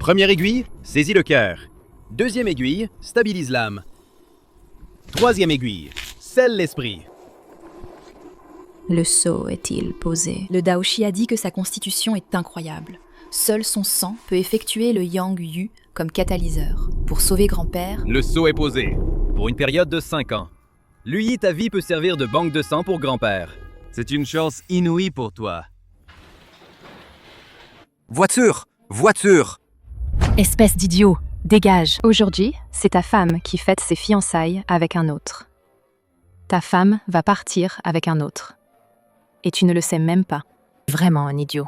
Première aiguille, saisis le cœur. Deuxième aiguille, stabilise l'âme. Troisième aiguille, scelle l'esprit. Le sceau est-il posé? Le Daoshi a dit que sa constitution est incroyable. Seul son sang peut effectuer le Yang Yu comme catalyseur. Pour sauver grand-père, Le sceau est posé, pour une période de 5 ans. Lui, ta vie peut servir de banque de sang pour grand-père. C'est une chance inouïe pour toi. Voiture! Voiture! espèce d'idiot, dégage. Aujourd'hui, c'est ta femme qui fête ses fiançailles avec un autre. Ta femme va partir avec un autre. Et tu ne le sais même pas. Vraiment un idiot.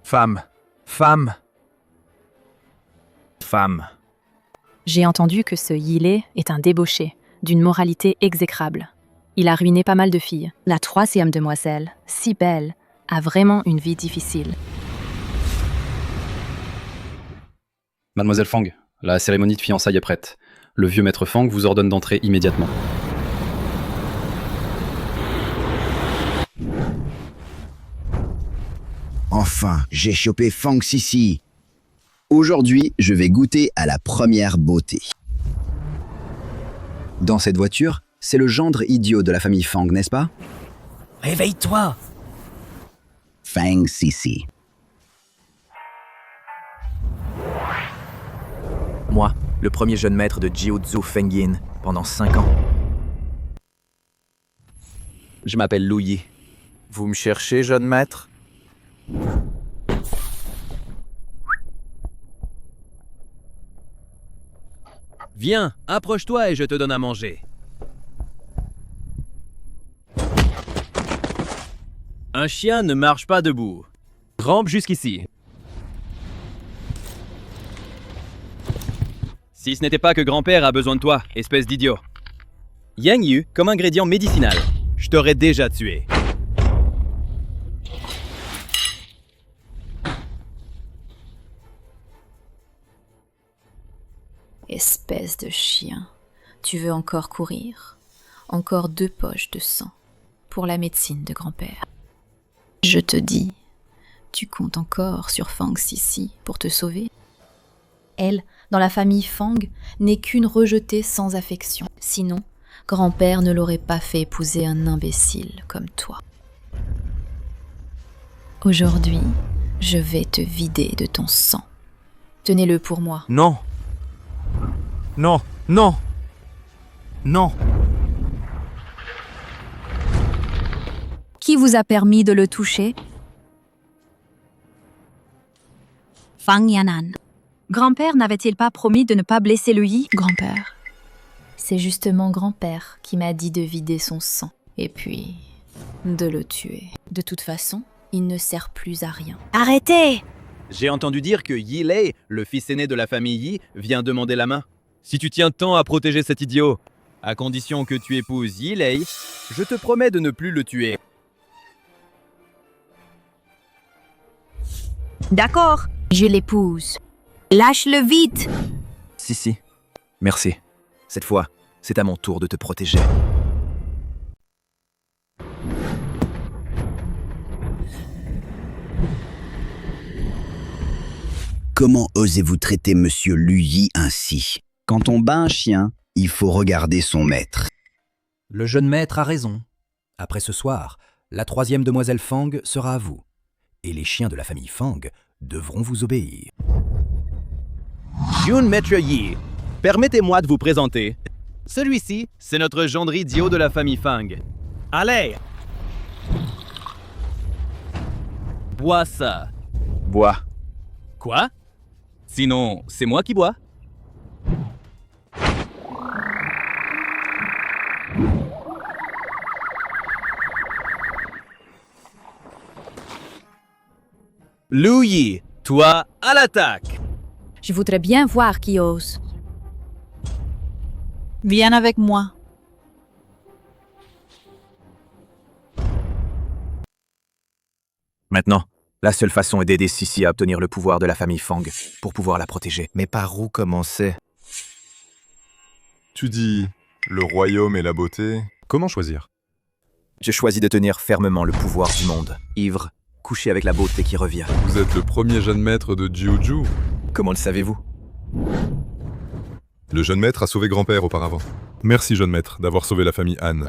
Femme. Femme. Femme. J'ai entendu que ce Yile est un débauché, d'une moralité exécrable. Il a ruiné pas mal de filles. La troisième demoiselle, si belle, a vraiment une vie difficile. Mademoiselle Fang, la cérémonie de fiançailles est prête. Le vieux maître Fang vous ordonne d'entrer immédiatement. Enfin, j'ai chopé Fang Sisi. Aujourd'hui, je vais goûter à la première beauté. Dans cette voiture, c'est le gendre idiot de la famille Fang, n'est-ce pas? Réveille-toi! Fang Sisi. Moi, le premier jeune maître de Jiuzhu Fengyin pendant 5 ans. Je m'appelle Lu Yi. Vous me cherchez, jeune maître? Viens, approche-toi et je te donne à manger. Un chien ne marche pas debout. Rampe jusqu'ici. Si ce n'était pas que grand-père a besoin de toi, espèce d'idiot. Yang Yu comme ingrédient médicinal. Je t'aurais déjà tué. Espèce de chien, tu veux encore courir? Encore 2 poches de sang pour la médecine de grand-père. Je te dis, tu comptes encore sur Fang Sisi pour te sauver? Elle, dans la famille Fang, n'est qu'une rejetée sans affection. Sinon, grand-père ne l'aurait pas fait épouser un imbécile comme toi. Aujourd'hui, je vais te vider de ton sang. Tenez-le pour moi. Non. Non. Non. Non. Qui vous a permis de le toucher? Fang Yanan. Grand-père n'avait-il pas promis de ne pas blesser le Yi? Grand-père, c'est justement grand-père qui m'a dit de vider son sang, et puis de le tuer. De toute façon, il ne sert plus à rien. Arrêtez! J'ai entendu dire que Yi Lei, le fils aîné de la famille Yi, vient demander la main. Si tu tiens tant à protéger cet idiot, à condition que tu épouses Yi Lei, je te promets de ne plus le tuer. D'accord, je l'épouse. Lâche-le vite! Si. Merci. Cette fois, c'est à mon tour de te protéger. Comment osez-vous traiter Monsieur Lu Yi ainsi? Quand on bat un chien, il faut regarder son maître. Le jeune maître a raison. Après ce soir, la troisième demoiselle Fang sera à vous. Et les chiens de la famille Fang devront vous obéir. Jun Maître Yi, permettez-moi de vous présenter. Celui-ci, c'est notre gendre idiot de la famille Fang. Allez! Bois ça. Bois. Quoi? Sinon, c'est moi qui bois. Lu Yi, toi, à l'attaque! Je voudrais bien voir qui ose. Viens avec moi. Maintenant, la seule façon est d'aider Sisi à obtenir le pouvoir de la famille Fang pour pouvoir la protéger. Mais par où commencer? Tu dis le royaume et la beauté. Comment choisir? Je choisis de tenir fermement le pouvoir du monde. Ivre, coucher avec la beauté qui revient. Vous êtes le premier jeune maître de Jiuju. Comment le savez-vous? Le jeune maître a sauvé grand-père auparavant. Merci jeune maître d'avoir sauvé la famille Han.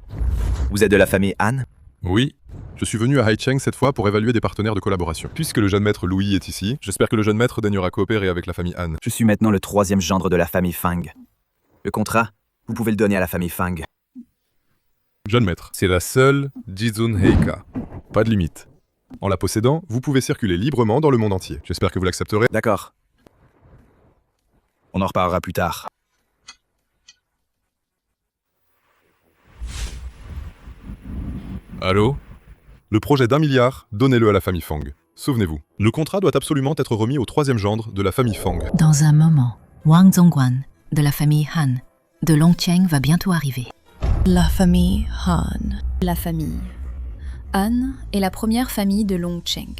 Vous êtes de la famille Han? Oui, je suis venu à Haicheng cette fois pour évaluer des partenaires de collaboration. Puisque le jeune maître Louis est ici, j'espère que le jeune maître daignera coopérer avec la famille Han. Je suis maintenant le 3e gendre de la famille Fang. Le contrat, vous pouvez le donner à la famille Fang. Jeune maître, c'est la seule Jizun Heika. Pas de limite. En la possédant, vous pouvez circuler librement dans le monde entier. J'espère que vous l'accepterez. D'accord. On en reparlera plus tard. Allô? Le projet d'1 milliard, donnez-le à la famille Fang. Souvenez-vous, le contrat doit absolument être remis au 3e gendre de la famille Fang. Dans un moment, Wang Zongguan, de la famille Han, de Longcheng va bientôt arriver. La famille Han. La famille Han est la première famille de Longcheng,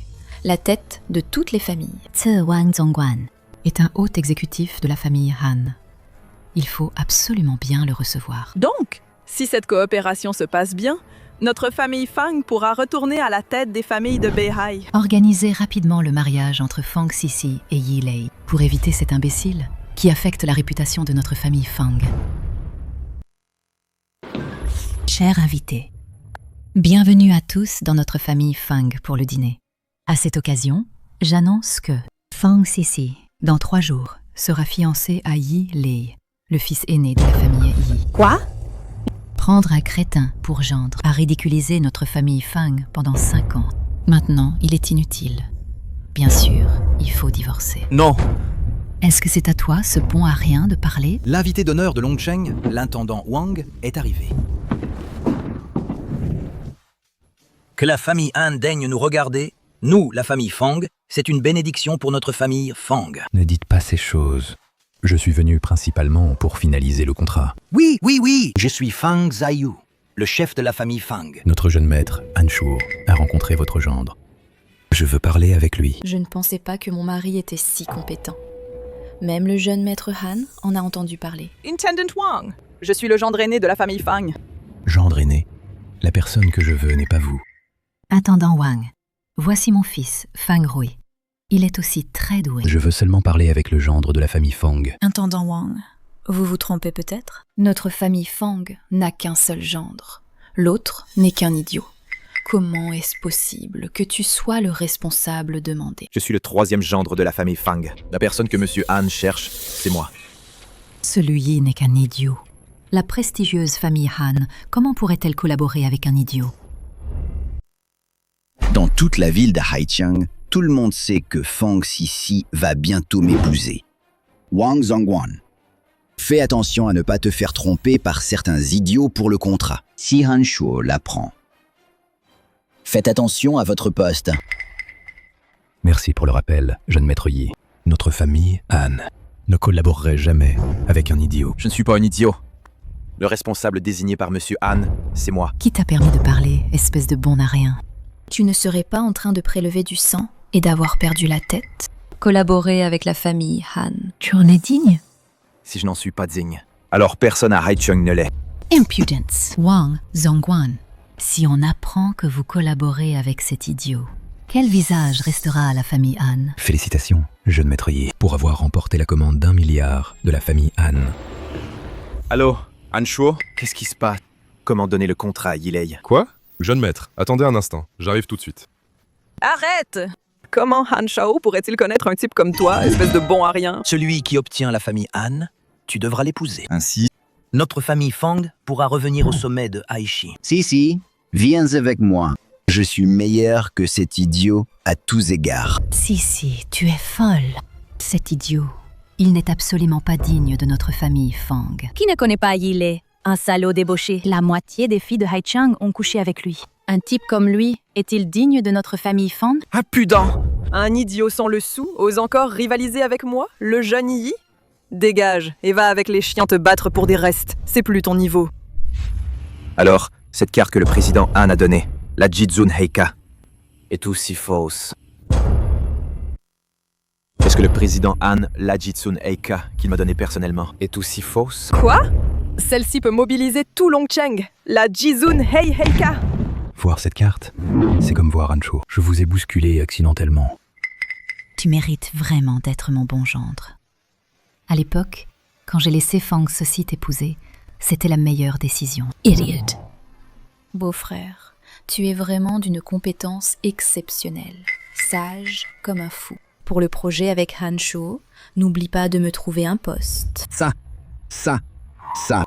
la tête de toutes les familles. Ce Wang Zongguan est un haut exécutif de la famille Han. Il faut absolument bien le recevoir. Donc, si cette coopération se passe bien, notre famille Fang pourra retourner à la tête des familles de Beihai. Organisez rapidement le mariage entre Fang Sisi et Yi Lei pour éviter cet imbécile qui affecte la réputation de notre famille Fang. Chers invités, bienvenue à tous dans notre famille Fang pour le dîner. À cette occasion, j'annonce que Fang Sisi, dans 3 jours, sera fiancé à Yi Lei, le fils aîné de la famille Yi. Quoi? Prendre un crétin pour gendre a ridiculisé notre famille Fang pendant 5 ans. Maintenant, il est inutile. Bien sûr, il faut divorcer. Non! Est-ce que c'est à toi, ce bon à rien, de parler? L'invité d'honneur de Longcheng, l'intendant Wang, est arrivé. Que la famille Han daigne nous regarder, nous, la famille Fang, c'est une bénédiction pour notre famille Fang. Ne dites pas ces choses. Je suis venu principalement pour finaliser le contrat. Oui, oui, oui, je suis Fang Zaiyu, le chef de la famille Fang. Notre jeune maître, Han Shuo, a rencontré votre gendre. Je veux parler avec lui. Je ne pensais pas que mon mari était si compétent. Même le jeune maître Han en a entendu parler. Intendant Wang, je suis le gendre aîné de la famille Fang. Gendre aîné, la personne que je veux n'est pas vous. Intendant Wang, voici mon fils, Fang Rui. Il est aussi très doué. Je veux seulement parler avec le gendre de la famille Fang. Intendant Wang, vous vous trompez peut-être? Notre famille Fang n'a qu'un seul gendre. L'autre n'est qu'un idiot. Comment est-ce possible que tu sois le responsable demandé? Je suis le 3e gendre de la famille Fang. La personne que Monsieur Han cherche, c'est moi. Celui-ci n'est qu'un idiot. La prestigieuse famille Han, comment pourrait-elle collaborer avec un idiot? Dans toute la ville de Haicheng, tout le monde sait que Fang Sisi va bientôt m'épouser. Wang Zongguan, fais attention à ne pas te faire tromper par certains idiots pour le contrat. Si Han Shuo l'apprend. Faites attention à votre poste. Merci pour le rappel, jeune maître Yi. Notre famille, Han, ne collaborerait jamais avec un idiot. Je ne suis pas un idiot. Le responsable désigné par Monsieur Han, c'est moi. Qui t'a permis de parler, espèce de bon à rien? Tu ne serais pas en train de prélever du sang et d'avoir perdu la tête? Collaborer avec la famille Han. Tu en es digne? Si je n'en suis pas digne, alors personne à Haicheng ne l'est. Impudence. Wang Zongguan, si on apprend que vous collaborez avec cet idiot, quel visage restera à la famille Han? Félicitations, jeune maître Yi, pour avoir remporté la commande d'1 milliard de la famille Han. Allô, Han Shuo? Qu'est-ce qui se passe? Comment donner le contrat à Yi Lei? Quoi? Jeune maître, attendez un instant, j'arrive tout de suite. Arrête! Comment Han Shao pourrait-il connaître un type comme toi, espèce de bon à rien? Celui qui obtient la famille Han, tu devras l'épouser. Ainsi, Notre famille Fang pourra revenir au sommet de Aichi. Sisi, viens avec moi. Je suis meilleur que cet idiot à tous égards. Si, tu es folle. Cet idiot, il n'est absolument pas digne de notre famille Fang. Qui ne connaît pas Yi Lei, un salaud débauché? La moitié des filles de Haicheng ont couché avec lui. Un type comme lui, est-il digne de notre famille Fang? Impudent! Un idiot sans le sou ose encore rivaliser avec moi, le jeune Yi? Dégage et va avec les chiens te battre pour des restes. C'est plus ton niveau. Alors, cette carte que le président Han a donnée, la Jizun Heika, est aussi fausse. Est-ce que le président Han, la Jizun Heika, qu'il m'a donnée personnellement, est aussi fausse? Quoi? Celle-ci peut mobiliser tout Longcheng, la Jizun Heika. Voir cette carte, c'est comme voir Hancho. Je vous ai bousculé accidentellement. Tu mérites vraiment d'être mon bon gendre. À l'époque, quand j'ai laissé Fang Ceci t'épouser, c'était la meilleure décision. Idiot. Beau-frère, tu es vraiment d'une compétence exceptionnelle, sage comme un fou. Pour le projet avec Hancho, n'oublie pas de me trouver un poste. Ça.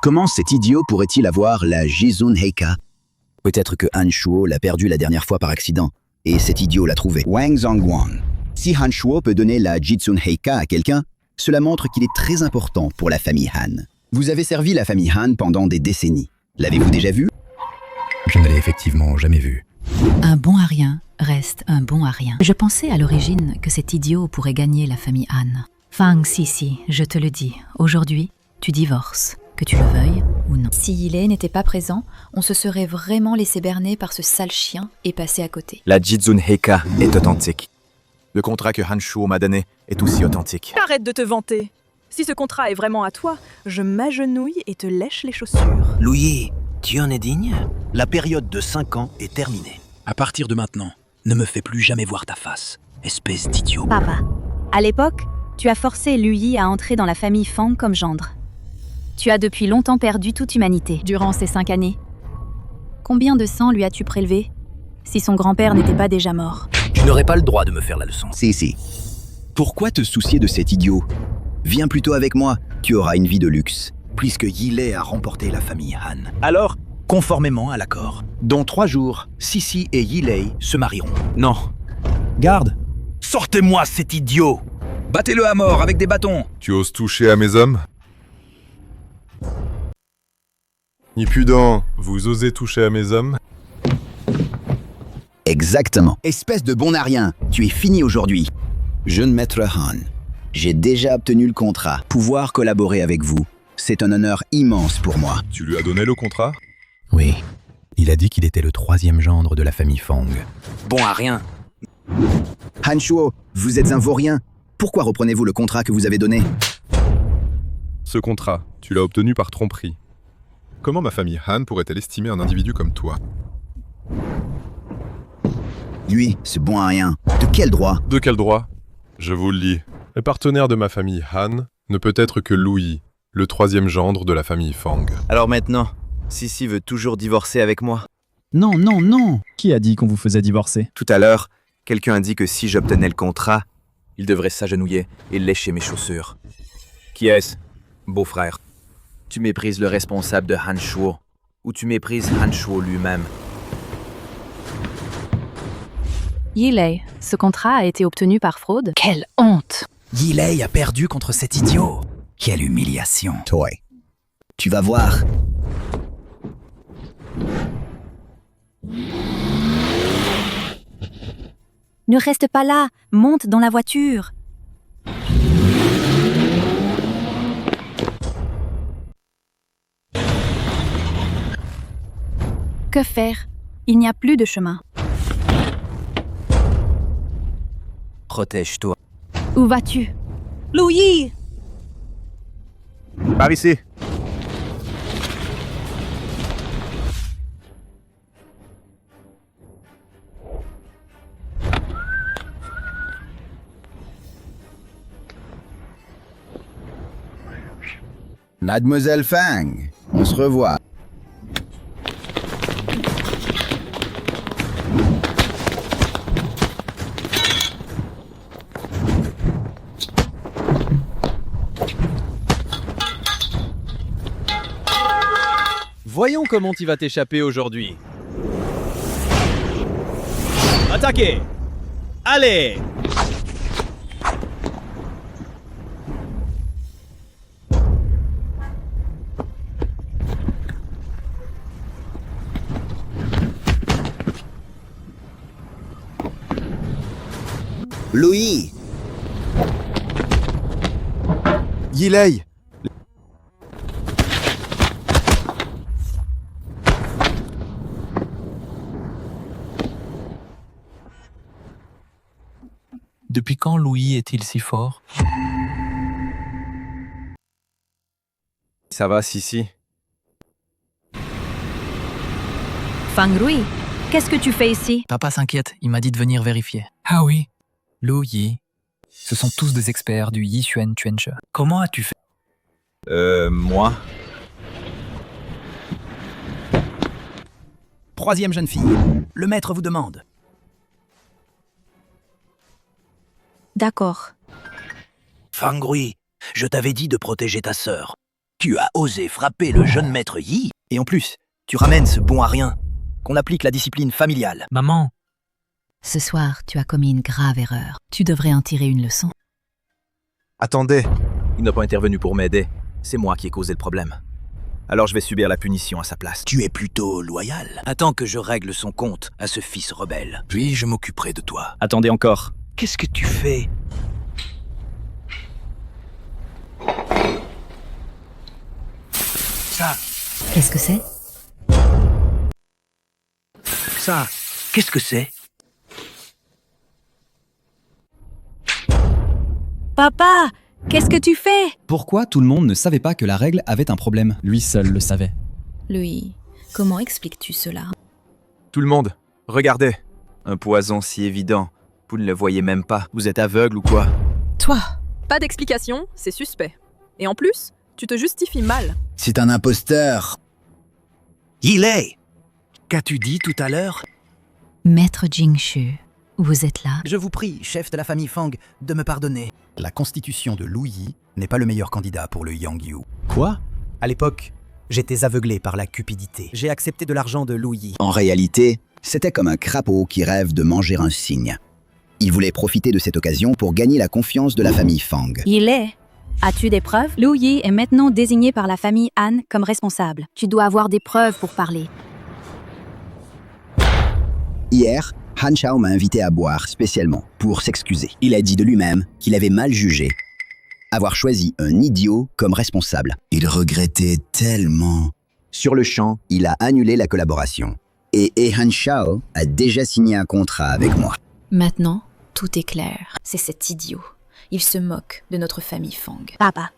Comment cet idiot pourrait-il avoir la Jizun Heika? Peut-être que Han Shuo l'a perdu la dernière fois par accident, et cet idiot l'a trouvé. Wang Zhongguan. Si Han Shuo peut donner la Jizun Heika à quelqu'un, cela montre qu'il est très important pour la famille Han. Vous avez servi la famille Han pendant des décennies. L'avez-vous déjà vu? Je ne l'ai effectivement jamais vu. Un bon à rien reste un bon à rien. Je pensais à l'origine que cet idiot pourrait gagner la famille Han. Fang Ceci, je te le dis, aujourd'hui, tu divorces, que tu le veuilles ou non. Si Yilei n'était pas présent, on se serait vraiment laissé berner par ce sale chien et passé à côté. La Jizun Heika est authentique. Le contrat que Han Shuo m'a donné est aussi authentique. Arrête de te vanter. Si ce contrat est vraiment à toi, je m'agenouille et te lèche les chaussures. Louis, tu en es digne? La période de 5 ans est terminée. À partir de maintenant, ne me fais plus jamais voir ta face, espèce d'idiot. Papa, à l'époque, tu as forcé Luyi à entrer dans la famille Fang comme gendre. Tu as depuis longtemps perdu toute humanité durant ces 5 années. Combien de sang lui as-tu prélevé si son grand-père n'était pas déjà mort? Tu n'aurais pas le droit de me faire la leçon. Si. Pourquoi te soucier de cet idiot? Viens plutôt avec moi, tu auras une vie de luxe. Puisque Yilei a remporté la famille Han. Alors, conformément à l'accord, dans 3 jours, Sisi et Yilei se marieront. Non. Garde! Sortez-moi cet idiot! Battez-le à mort avec des bâtons. Tu oses toucher à mes hommes? Impudent, vous osez toucher à mes hommes? Exactement. Espèce de bon à rien, tu es fini aujourd'hui. Jeune maître Han, j'ai déjà obtenu le contrat. Pouvoir collaborer avec vous, c'est un honneur immense pour moi. Tu lui as donné le contrat? Oui. Il a dit qu'il était le 3e gendre de la famille Fang. Bon à rien. Han Shuo, vous êtes un vaurien. Pourquoi reprenez-vous le contrat que vous avez donné? Ce contrat, tu l'as obtenu par tromperie. Comment ma famille Han pourrait-elle estimer un individu comme toi? Lui, ce bon à rien. De quel droit? De quel droit? Je vous le lis. Le partenaire de ma famille Han ne peut être que Louis, le 3e gendre de la famille Fang. Alors maintenant, Sisi veut toujours divorcer avec moi? Non. Qui a dit qu'on vous faisait divorcer? Tout à l'heure, quelqu'un a dit que si j'obtenais le contrat, il devrait s'agenouiller et lécher mes chaussures. Qui est-ce, beau-frère? Tu méprises le responsable de Han Shuo, ou tu méprises Han Shuo lui-même? Yilei, ce contrat a été obtenu par fraude? Quelle honte! Yilei a perdu contre cet idiot. Quelle humiliation. Toi, tu vas voir. Ne reste pas là, monte dans la voiture. Que faire? Il n'y a plus de chemin. Protège-toi. Où vas-tu? Louis! Par ici. Mademoiselle Fang, on se revoit. Voyons comment tu vas t'échapper aujourd'hui. Attaquez! Allez! Louis! Yilei! Depuis quand Louis est-il si fort? Ça va, Sisi? Fang Rui, Qu'est-ce que tu fais ici? Papa s'inquiète, il m'a dit de venir vérifier. Ah oui, Lu Yi. Ce sont tous des experts du Yixuan Quanche. Comment as-tu fait? Moi? Troisième jeune fille. Le maître vous demande. D'accord. Fangrui, je t'avais dit de protéger ta sœur. Tu as osé frapper le jeune maître Yi. Et en plus, tu ramènes ce bon à rien. Qu'on applique la discipline familiale. Maman. Ce soir, tu as commis une grave erreur. Tu devrais en tirer une leçon. Attendez. Il n'a pas intervenu pour m'aider. C'est moi qui ai causé le problème. Alors je vais subir la punition à sa place. Tu es plutôt loyal. Attends que je règle son compte à ce fils rebelle. Puis je m'occuperai de toi. Attendez encore. Qu'est-ce que tu fais? Ça, Qu'est-ce que c'est? ça, qu'est-ce que c'est? Papa, qu'est-ce que tu fais? Pourquoi tout le monde ne savait pas que la règle avait un problème? Lui seul le savait. Lui, comment expliques-tu cela? Tout le monde, regardez. Un poison si évident. Vous ne le voyez même pas. Vous êtes aveugle ou quoi? Toi, pas d'explication, c'est suspect. Et en plus, tu te justifies mal. C'est un imposteur. Yilei, qu'as-tu dit tout à l'heure? Maître Jingshu, vous êtes là? Je vous prie, chef de la famille Fang, de me pardonner. La constitution de Lu Yi n'est pas le meilleur candidat pour le Yangyu. Quoi? À l'époque, j'étais aveuglé par la cupidité. J'ai accepté de l'argent de Lu Yi. En réalité, c'était comme un crapaud qui rêve de manger un cygne. Il voulait profiter de cette occasion pour gagner la confiance de la famille Fang. Yilei, as-tu des preuves? Lu Yi est maintenant désigné par la famille Han comme responsable. Tu dois avoir des preuves pour parler. Hier, Han Shao m'a invité à boire spécialement pour s'excuser. Il a dit de lui-même qu'il avait mal jugé avoir choisi un idiot comme responsable. Il regrettait tellement. Sur le champ, il a annulé la collaboration. Et Han Shao a déjà signé un contrat avec moi. Maintenant, tout est clair. C'est cet idiot. Il se moque de notre famille Fang. Papa.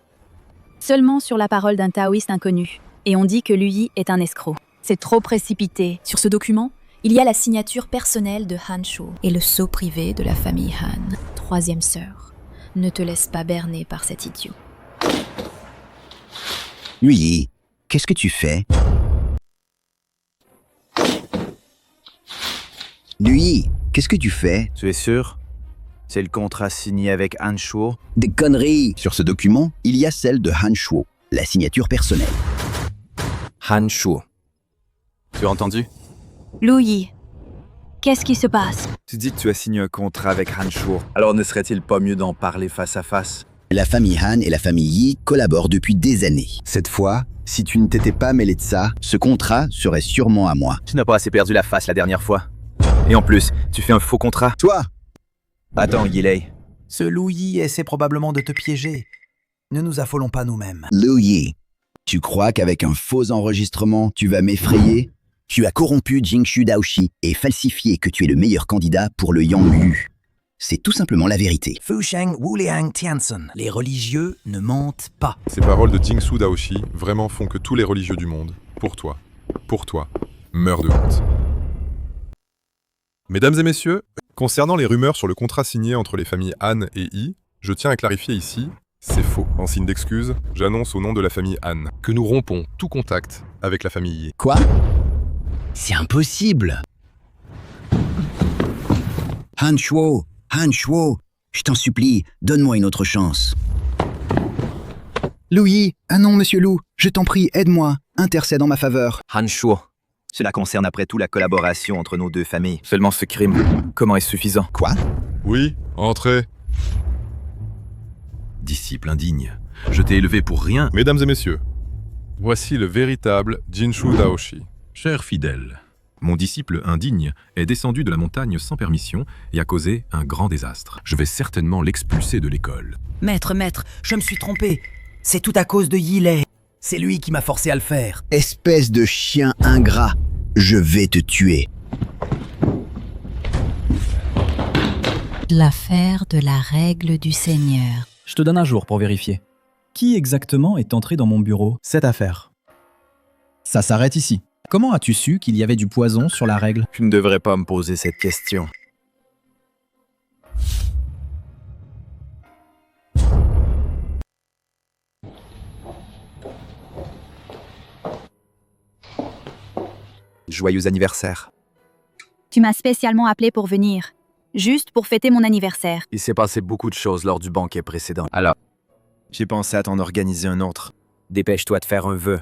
Seulement sur la parole d'un taoïste inconnu. Et on dit que Lu Yi est un escroc. C'est trop précipité. Sur ce document, il y a la signature personnelle de Han Shuo et le sceau privé de la famille Han. Troisième sœur, ne te laisse pas berner par cet idiot. Lu Yi, qu'est-ce que tu fais? Lu Yi, qu'est-ce que tu fais? Tu es sûr? C'est le contrat signé avec Han Shuo? Des conneries! Sur ce document, il y a celle de Han Shuo, la signature personnelle. Han Shuo. Tu as entendu? Lu Yi, qu'est-ce qui se passe? Tu dis que tu as signé un contrat avec Han Shuo. Alors ne serait-il pas mieux d'en parler face à face? La famille Han et la famille Yi collaborent depuis des années. Cette fois, si tu ne t'étais pas mêlé de ça, ce contrat serait sûrement à moi. Tu n'as pas assez perdu la face la dernière fois. Et en plus, tu fais un faux contrat. Toi! Attends, Yilei. Ce Lu Yi essaie probablement de te piéger. Ne nous affolons pas nous-mêmes. Lu Yi, tu crois qu'avec un faux enregistrement, tu vas m'effrayer? Tu as corrompu Jingshu Daoshi et falsifié que tu es le meilleur candidat pour le Yangyu. C'est tout simplement la vérité. Fusheng Wuliang Tiansen. Les religieux ne mentent pas. Ces paroles de Jingsu Daoshi vraiment font que tous les religieux du monde, pour toi, meurent de honte. Mesdames et messieurs, concernant les rumeurs sur le contrat signé entre les familles Han et Yi, je tiens à clarifier ici, c'est faux. En signe d'excuse, j'annonce au nom de la famille Han que nous rompons tout contact avec la famille Yi. Quoi? C'est impossible. Han Shuo, je t'en supplie, donne-moi une autre chance. Lu Yi, ah non, monsieur Lu, je t'en prie, aide-moi, intercède en ma faveur. Han Shuo. Cela concerne après tout la collaboration entre nos deux familles. Seulement ce crime, comment est-ce suffisant? Quoi? Oui, entrez. Disciple indigne, je t'ai élevé pour rien. Mesdames et messieurs, voici le véritable Jingshu Daoshi. Cher fidèle, mon disciple indigne est descendu de la montagne sans permission et a causé un grand désastre. Je vais certainement l'expulser de l'école. Maître, je me suis trompé. C'est tout à cause de Yilei. C'est lui qui m'a forcé à le faire. Espèce de chien ingrat, je vais te tuer. L'affaire de la règle du Seigneur. Je te donne un jour pour vérifier. Qui exactement est entré dans mon bureau? Cette affaire. Ça s'arrête ici. Comment as-tu su qu'il y avait du poison sur la règle? Tu ne devrais pas me poser cette question. Joyeux anniversaire. Tu m'as spécialement appelé pour venir, juste pour fêter mon anniversaire. Il s'est passé beaucoup de choses lors du banquet précédent. Alors, j'ai pensé à t'en organiser un autre. Dépêche-toi de faire un vœu.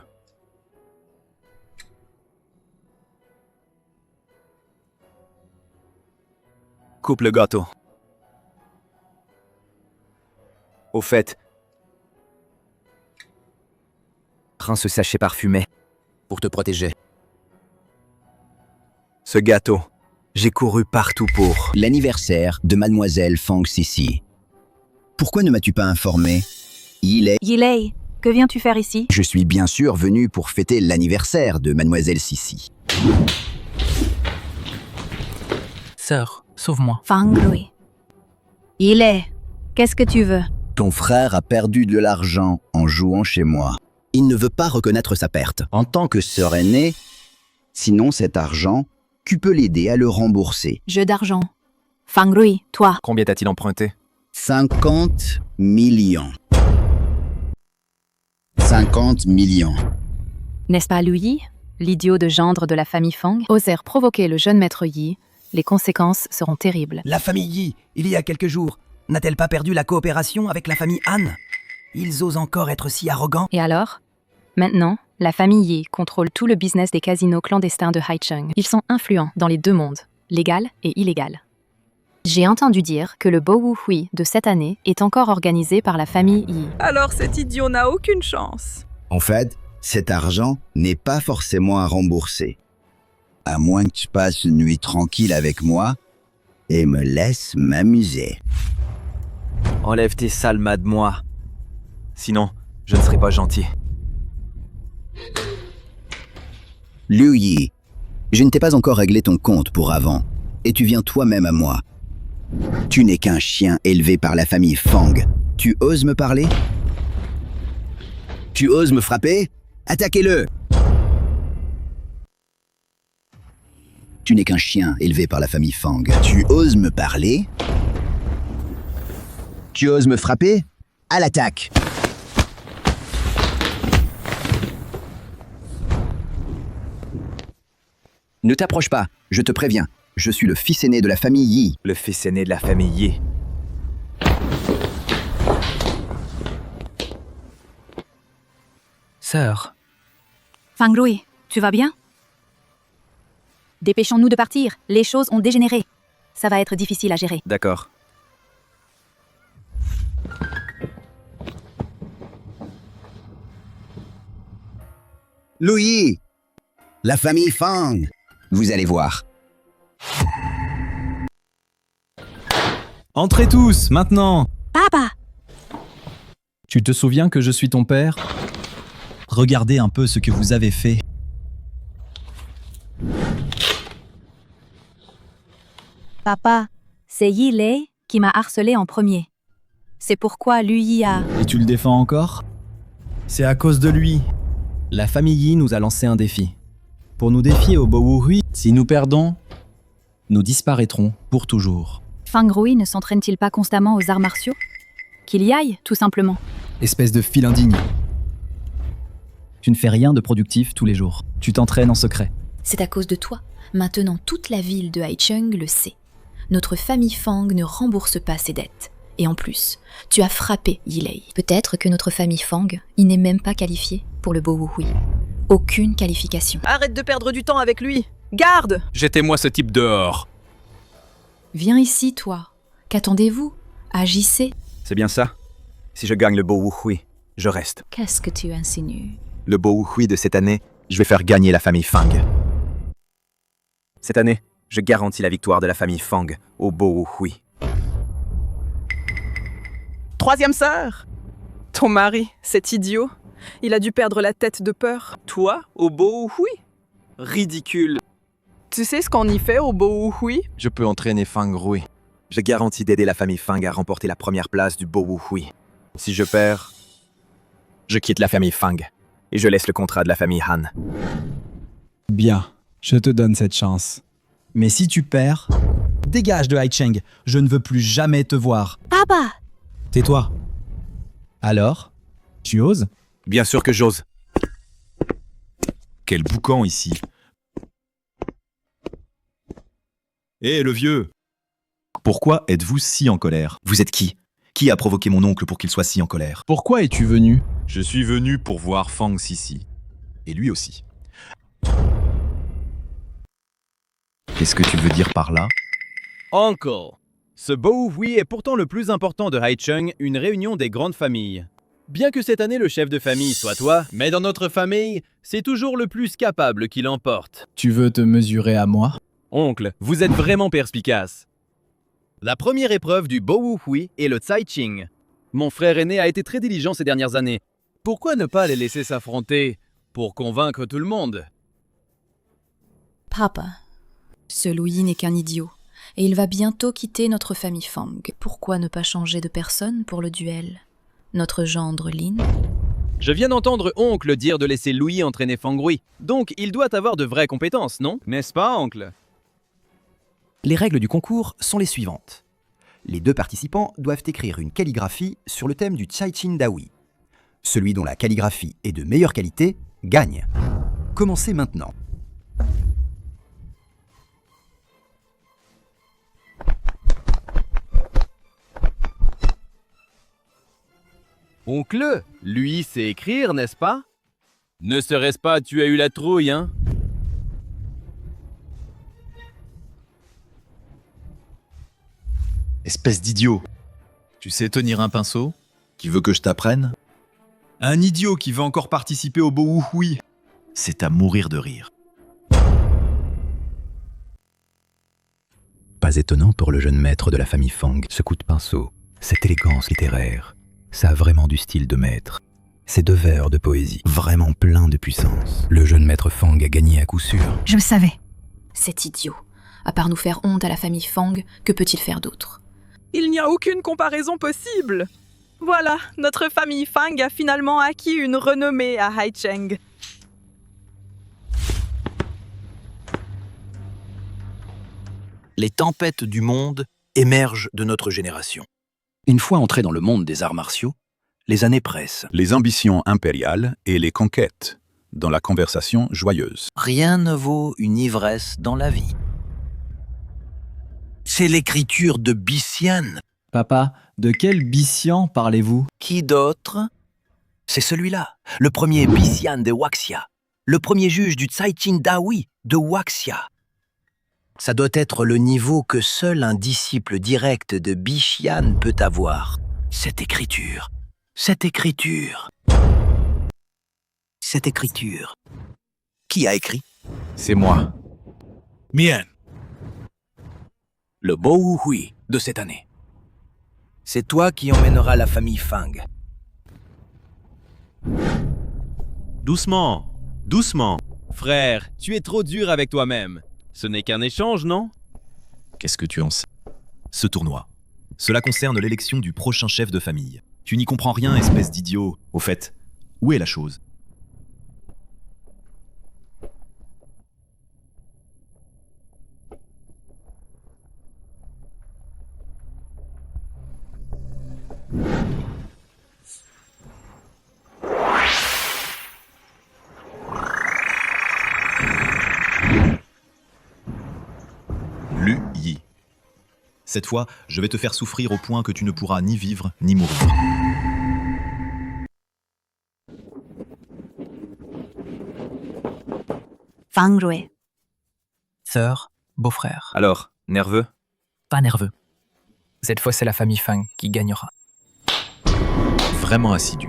Coupe le gâteau. Au fait, prends ce sachet parfumé pour te protéger. Ce gâteau, j'ai couru partout pour... L'anniversaire de Mademoiselle Fang Sisi. Pourquoi ne m'as-tu pas informé? Yilei, que viens-tu faire ici? Je suis bien sûr venu pour fêter l'anniversaire de Mademoiselle Sisi. Sœur, sauve-moi. Fangrui. Yilei, qu'est-ce que tu veux? Ton frère a perdu de l'argent en jouant chez moi. Il ne veut pas reconnaître sa perte. En tant que sœur aînée, sinon cet argent, tu peux l'aider à le rembourser. Jeu d'argent. Fangrui, toi. Combien t'a-t-il emprunté? 50 millions. 50 millions. N'est-ce pas Lu Yi, l'idiot de gendre de la famille Fang, osèrent provoquer le jeune maître Yi? Les conséquences seront terribles. La famille Yi, il y a quelques jours, n'a-t-elle pas perdu la coopération avec la famille Han? Ils osent encore être si arrogants. Et alors? Maintenant, la famille Yi contrôle tout le business des casinos clandestins de Haicheng. Ils sont influents dans les deux mondes, légal et illégal. J'ai entendu dire que le Bo Wu Hui de cette année est encore organisé par la famille Yi. Alors cet idiot n'a aucune chance. En fait, cet argent n'est pas forcément à rembourser. À moins que tu passes une nuit tranquille avec moi et me laisses m'amuser. Enlève tes sales mains de moi. Sinon, je ne serai pas gentil. Lu Yi, je ne t'ai pas encore réglé ton compte pour avant, et tu viens toi-même à moi. Tu n'es qu'un chien élevé par la famille Fang. Tu oses me parler? Tu oses me frapper? Attaquez-le! Tu n'es qu'un chien élevé par la famille Fang. Tu oses me parler? Tu oses me frapper? À l'attaque! Ne t'approche pas, je te préviens. Je suis le fils aîné de la famille Yi. Le fils aîné de la famille Yi. Sœur. Fangrui, tu vas bien? Dépêchons-nous de partir, les choses ont dégénéré. Ça va être difficile à gérer. D'accord. Lu Yi, la famille Fang. Vous allez voir. Entrez tous, maintenant! Papa! Tu te souviens que je suis ton père? Regardez un peu ce que vous avez fait. Papa, c'est Yilei qui m'a harcelé en premier. C'est pourquoi Lu Yi a... Et tu le défends encore? C'est à cause de lui. La famille Yi nous a lancé un défi. Pour nous défier au Bo Wu Hui, si nous perdons, nous disparaîtrons pour toujours. Fangrui ne s'entraîne-t-il pas constamment aux arts martiaux? Qu'il y aille, tout simplement. Espèce de fil indigne. Tu ne fais rien de productif tous les jours. Tu t'entraînes en secret. C'est à cause de toi. Maintenant, toute la ville de Haicheng le sait. Notre famille Fang ne rembourse pas ses dettes. Et en plus, tu as frappé Yilei. Peut-être que notre famille Fang, il n'est même pas qualifié pour le Bo Wu Hui. Aucune qualification. Arrête de perdre du temps avec lui. Garde! Jetez-moi ce type dehors. Viens ici, toi. Qu'attendez-vous? Agissez. C'est bien ça. Si je gagne le Bo Wu Hui, je reste. Qu'est-ce que tu insinues? Le Bo Wu Hui de cette année, je vais faire gagner la famille Fang. Cette année, je garantis la victoire de la famille Fang au Bo Wu Hui. Troisième sœur! Ton mari, cet idiot, il a dû perdre la tête de peur. Toi, au Bo Wu Hui? Ridicule. Tu sais ce qu'on y fait au Bo Wu Hui? Je peux entraîner Fangrui. Je garantis d'aider la famille Fang à remporter la première place du Bo Wu Hui. Si je perds, je quitte la famille Fang et je laisse le contrat de la famille Han. Bien, je te donne cette chance. Mais si tu perds, dégage de Haicheng, je ne veux plus jamais te voir. Papa! Tais-toi. Alors, tu oses? Bien sûr que j'ose. Quel boucan ici. Hé, le vieux! Pourquoi êtes-vous si en colère? Vous êtes qui? Qui a provoqué mon oncle pour qu'il soit si en colère? Pourquoi es-tu venu? Je suis venu pour voir Fang Sisi. Et lui aussi. Qu'est-ce que tu veux dire par là? Uncle, ce Bohui est pourtant le plus important de Haicheng, une réunion des grandes familles. Bien que cette année le chef de famille soit toi, mais dans notre famille, c'est toujours le plus capable qui l'emporte. Tu veux te mesurer à moi? Oncle, vous êtes vraiment perspicace. La première épreuve du Bohui est le Tsai Ching. Mon frère aîné a été très diligent ces dernières années. Pourquoi ne pas les laisser s'affronter pour convaincre tout le monde? Papa, ce Louis n'est qu'un idiot, et il va bientôt quitter notre famille Fang. Pourquoi ne pas changer de personne pour le duel? Notre gendre Lin? Je viens d'entendre oncle dire de laisser Louis entraîner Fang Rui. Donc il doit avoir de vraies compétences, non? N'est-ce pas, oncle? Les règles du concours sont les suivantes. Les deux participants doivent écrire une calligraphie sur le thème du Caichin Dawi. Celui dont la calligraphie est de meilleure qualité gagne. Commencez maintenant. Oncle, lui sait écrire, n'est-ce pas? Ne serait-ce pas tu as eu la trouille, hein? Espèce d'idiot. Tu sais tenir un pinceau? Qui veut que je t'apprenne? Un idiot qui veut encore participer au Bohui. C'est à mourir de rire. Pas étonnant pour le jeune maître de la famille Fang, ce coup de pinceau, cette élégance littéraire. Ça a vraiment du style de maître. Ces deux vers de poésie, vraiment pleins de puissance. Le jeune maître Fang a gagné à coup sûr. Je le savais. Cet idiot. À part nous faire honte à la famille Fang, que peut-il faire d'autre? Il n'y a aucune comparaison possible. Voilà, notre famille Fang a finalement acquis une renommée à Haicheng. Les tempêtes du monde émergent de notre génération. Une fois entrés dans le monde des arts martiaux, les années pressent. Les ambitions impériales et les conquêtes, dans la conversation joyeuse. Rien ne vaut une ivresse dans la vie. C'est l'écriture de Bixian. Papa, de quel Bixian parlez-vous? Qui d'autre? C'est celui-là, le premier Bixian de Waxia, le premier juge du Caichin Dawi de Waxia. Ça doit être le niveau que seul un disciple direct de Bixian peut avoir. Cette écriture. Cette écriture. Cette écriture. Qui a écrit? C'est moi. Bien. Le Bohui de cette année. C'est toi qui emmèneras la famille Fang. Doucement, doucement. Frère, tu es trop dur avec toi-même. Ce n'est qu'un échange, non? Qu'est-ce que tu en sais? Ce tournoi. Cela concerne l'élection du prochain chef de famille. Tu n'y comprends rien, espèce d'idiot. Au fait, où est la chose? Lu Yi. Cette fois, je vais te faire souffrir au point que tu ne pourras ni vivre ni mourir. Fang Rui. Sœur, beau-frère. Alors, nerveux? Pas nerveux. Cette fois, c'est la famille Fang qui gagnera. Vraiment assidu.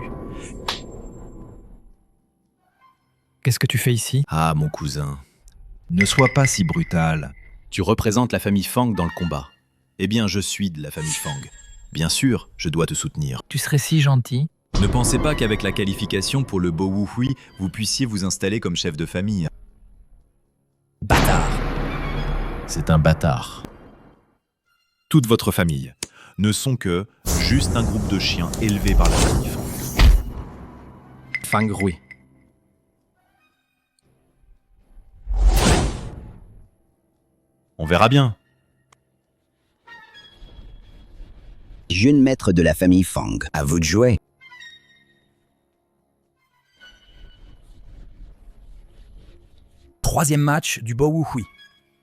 Qu'est-ce que tu fais ici? Ah, mon cousin. Ne sois pas si brutal. Tu représentes la famille Fang dans le combat. Eh bien, je suis de la famille Fang. Bien sûr, je dois te soutenir. Tu serais si gentil. Ne pensez pas qu'avec la qualification pour le Bohui, vous puissiez vous installer comme chef de famille. Bâtard. C'est un bâtard. Toute votre famille ne sont que juste un groupe de chiens élevés par la famille Fang. Fang Rui. On verra bien. Jeune maître de la famille Fang, à vous de jouer. Troisième match du Bo Wu Hui.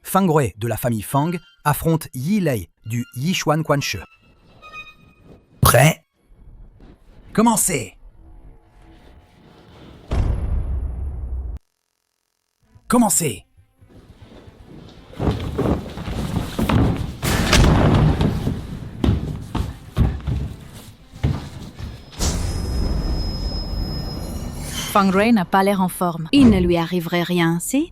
Fang Rui de la famille Fang affronte Yi Lei du Yichuan Quanshe. Prêt? Commencez! Commencez! Fang Rui n'a pas l'air en forme. Il ne lui arriverait rien, si?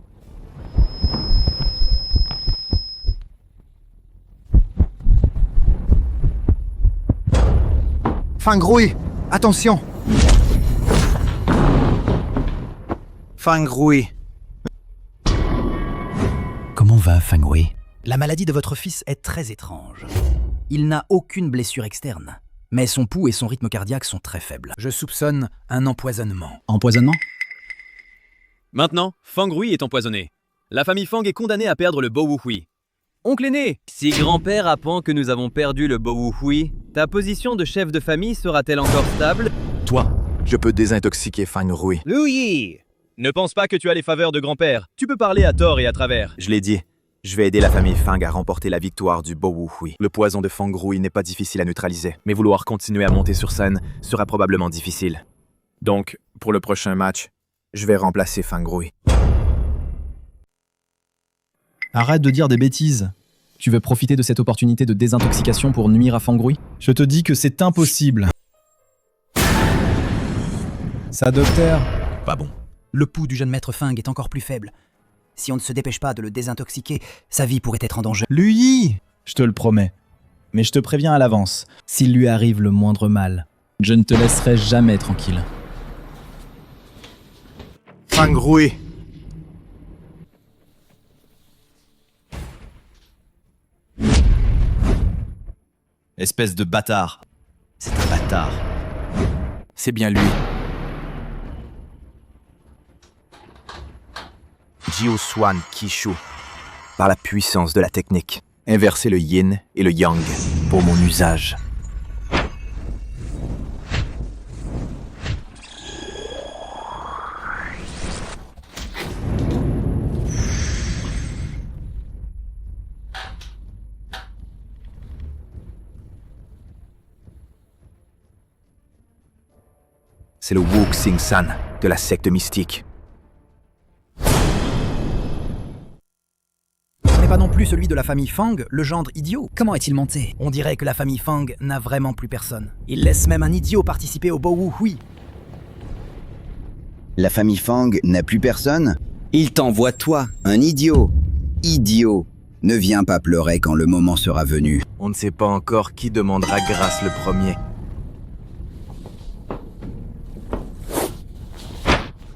Fang Rui, attention! Fang Rui. Comment va Fang Rui? La maladie de votre fils est très étrange. Il n'a aucune blessure externe, mais son pouls et son rythme cardiaque sont très faibles. Je soupçonne un empoisonnement. Empoisonnement? Maintenant, Fang Rui est empoisonné. La famille Fang est condamnée à perdre le Bo Wu Hui. Oncle aîné, si grand-père apprend que nous avons perdu le Bo Wu Hui, ta position de chef de famille sera-t-elle encore stable? Toi, je peux désintoxiquer Fang Rui. Lu Yi! Ne pense pas que tu as les faveurs de grand-père. Tu peux parler à tort et à travers. Je l'ai dit, je vais aider la famille Fang à remporter la victoire du Bo Wu Hui. Le poison de Fang Rui n'est pas difficile à neutraliser, mais vouloir continuer à monter sur scène sera probablement difficile. Donc, pour le prochain match, je vais remplacer Fang Rui. Arrête de dire des bêtises. Tu veux profiter de cette opportunité de désintoxication pour nuire à Fang Rui? Je te dis que c'est impossible. Ça, docteur? Pas bon. Le pouls du jeune maître Fang est encore plus faible. Si on ne se dépêche pas de le désintoxiquer, sa vie pourrait être en danger. Lu Yi! Je te le promets. Mais je te préviens à l'avance, s'il lui arrive le moindre mal, je ne te laisserai jamais tranquille. Fang Rui. Espèce de bâtard. C'est un bâtard. C'est bien lui. Jiu Swan Kishu. Par la puissance de la technique, inverser le yin et le yang pour mon usage. C'est le Wu Xing San de la secte mystique. Ce n'est pas non plus celui de la famille Fang, le gendre idiot. Comment est-il monté? On dirait que la famille Fang n'a vraiment plus personne. Il laisse même un idiot participer au Bo Wu Hui. La famille Fang n'a plus personne? Il t'envoie toi, un idiot. Idiot. Ne viens pas pleurer quand le moment sera venu. On ne sait pas encore qui demandera grâce le premier.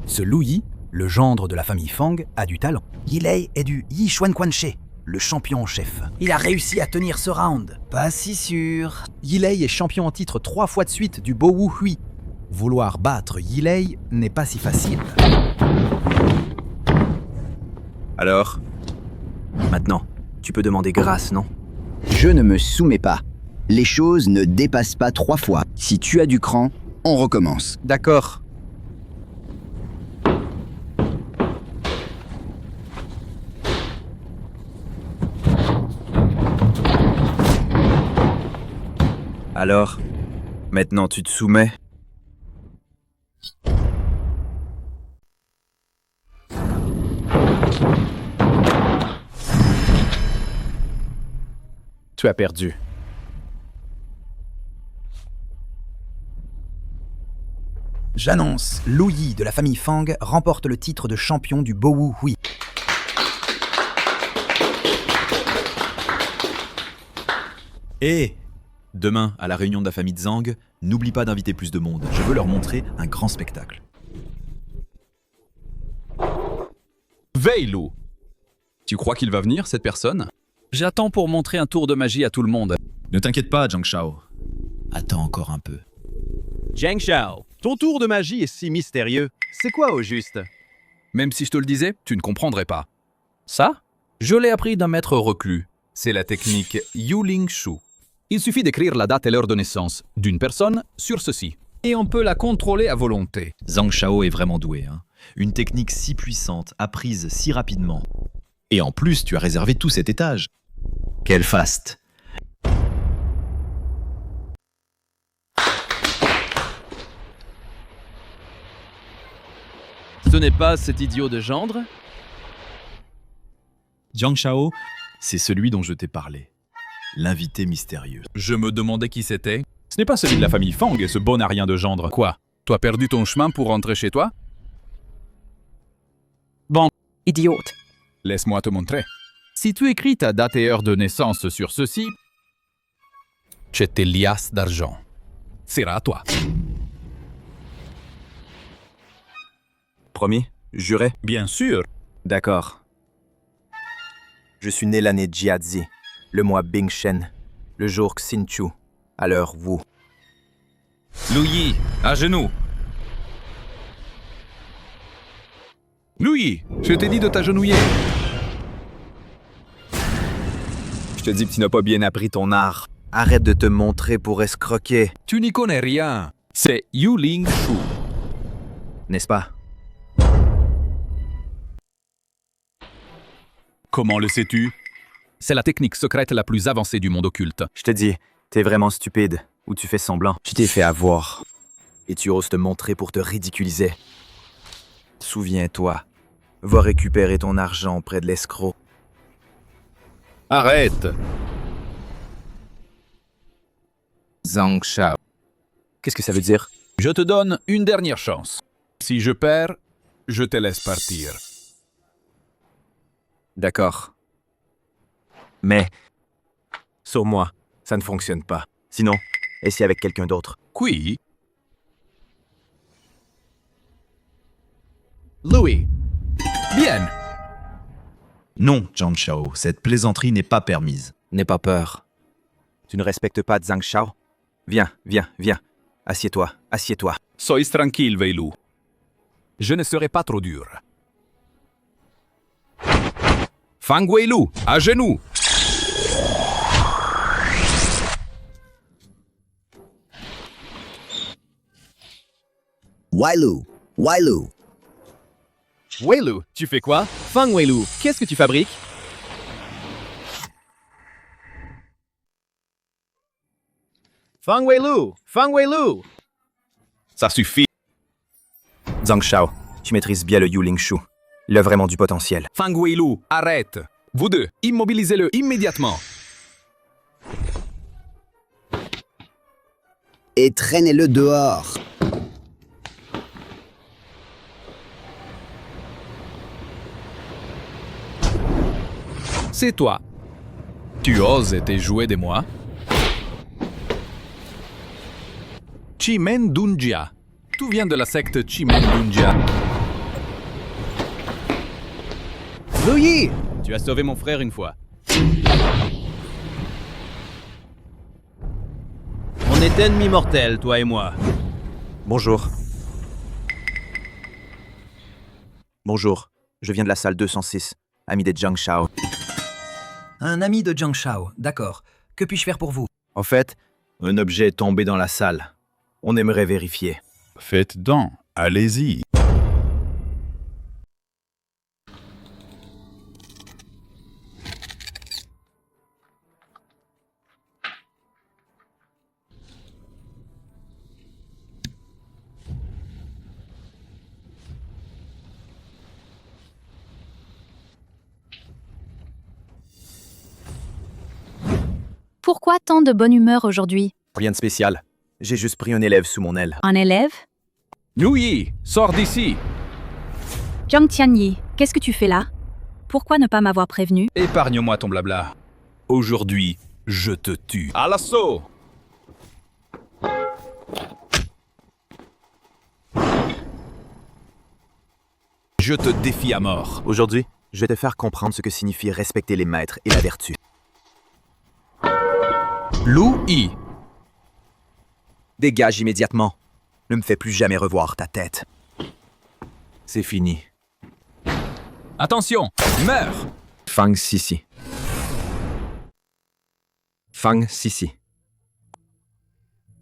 Ce Lu Yi, le gendre de la famille Fang, a du talent. Yi Lei est du Yichuan Quanshe, le champion en chef. Il a réussi à tenir ce round. Pas si sûr. Yi Lei est champion en titre 3 fois de suite du Bo Wu Hui. Vouloir battre Yi Lei n'est pas si facile. Alors, maintenant, tu peux demander grâce, non? Je ne me soumets pas. Les choses ne dépassent pas 3 fois. Si tu as du cran, on recommence. D'accord. Alors, maintenant tu te soumets? Tu as perdu. J'annonce, Lu Yi de la famille Fang remporte le titre de champion du Bo Wu Hui. Et demain, à la réunion de la famille Zhang, n'oublie pas d'inviter plus de monde. Je veux leur montrer un grand spectacle. Veille, Lou. Tu crois qu'il va venir, cette personne? J'attends pour montrer un tour de magie à tout le monde. Ne t'inquiète pas, Zhang Shao. Attends encore un peu. Zhang Shao, ton tour de magie est si mystérieux. C'est quoi au juste? Même si je te le disais, tu ne comprendrais pas. Ça? Je l'ai appris d'un maître reclus. C'est la technique Yuling Shu. Il suffit d'écrire la date et l'heure de naissance d'une personne sur ceci. Et on peut la contrôler à volonté. Zhang Shao est vraiment doué. Hein. Une technique si puissante, apprise si rapidement. Et en plus, tu as réservé tout cet étage. Quel faste! Ce n'est pas cet idiot de gendre? Zhang Shao, c'est celui dont je t'ai parlé. L'invité mystérieux. Je me demandais qui c'était. Ce n'est pas celui de la famille Fang, ce bon à rien de gendre. Quoi? Tu as perdu ton chemin pour rentrer chez toi? Bon, Idiote. laisse-moi te montrer. Si tu écris ta date et heure de naissance sur ceci, j'ai tes liasses d'argent. C'est à toi. Promis? Juré? Bien sûr. D'accord. Je suis né l'année Jiazi, le mois Bingshen, le jour Xinchu, à l'heure Wu. Louis, à genoux. Louis, je t'ai dit de t'agenouiller. Je te dis que tu n'as pas bien appris ton art. Arrête de te montrer pour escroquer. Tu n'y connais rien. C'est Yuling Shu. N'est-ce pas? Comment le sais-tu? C'est la technique secrète la plus avancée du monde occulte. Je te dis, t'es vraiment stupide, ou tu fais semblant. Tu t'es fait avoir. Et tu oses te montrer pour te ridiculiser. Souviens-toi, va récupérer ton argent auprès de l'escroc. Arrête! Zhang Shao. Qu'est-ce que ça veut dire? Je te donne une dernière chance. Si je perds, je te laisse partir. D'accord. Mais, sur moi, ça ne fonctionne pas. Sinon, essaie avec quelqu'un d'autre. Qui? Louis. Bien. Non, Zhang Shao, cette plaisanterie n'est pas permise. N'aie pas peur. Tu ne respectes pas Zhang Shao? Viens, viens, viens. Assieds-toi, assieds-toi. Sois tranquille, Weilou. Je ne serai pas trop dur. Fang Weilou, à genoux. Weilou, Weilou. Weilou, tu fais quoi? Fang Weilou, qu'est-ce que tu fabriques? Fang Weilou, Fang Weilou. Ça suffit. Zhang Shao, tu maîtrises bien le Yuling Shu. Il a vraiment du potentiel. Fang Weilou, arrête. Vous deux, immobilisez-le immédiatement. Et traînez-le dehors. C'est toi. Tu oses te jouer de moi? Chimendunjia. Tout vient de la secte Chimendunjia. Louis! Tu as sauvé mon frère une fois. On est ennemis mortels, toi et moi. Bonjour. Bonjour, je viens de la salle 206, ami de Zhang Shao. Un ami de Zhang Shao, d'accord. Que puis-je faire pour vous? En fait, un objet est tombé dans la salle. On aimerait vérifier. Faites donc, allez-y. Pourquoi tant de bonne humeur aujourd'hui? Rien de spécial. J'ai juste pris un élève sous mon aile. Un élève? Louis, sors d'ici. Jiang Tianyi, qu'est-ce que tu fais là? Pourquoi ne pas m'avoir prévenu? Épargne-moi ton blabla. Aujourd'hui, je te tue. À l'assaut! Je te défie à mort. Aujourd'hui, je vais te faire comprendre ce que signifie respecter les maîtres et la vertu. Louis. Dégage immédiatement. Ne me fais plus jamais revoir ta tête. C'est fini. Attention, meurs! Fang Sisi. Fang Sisi.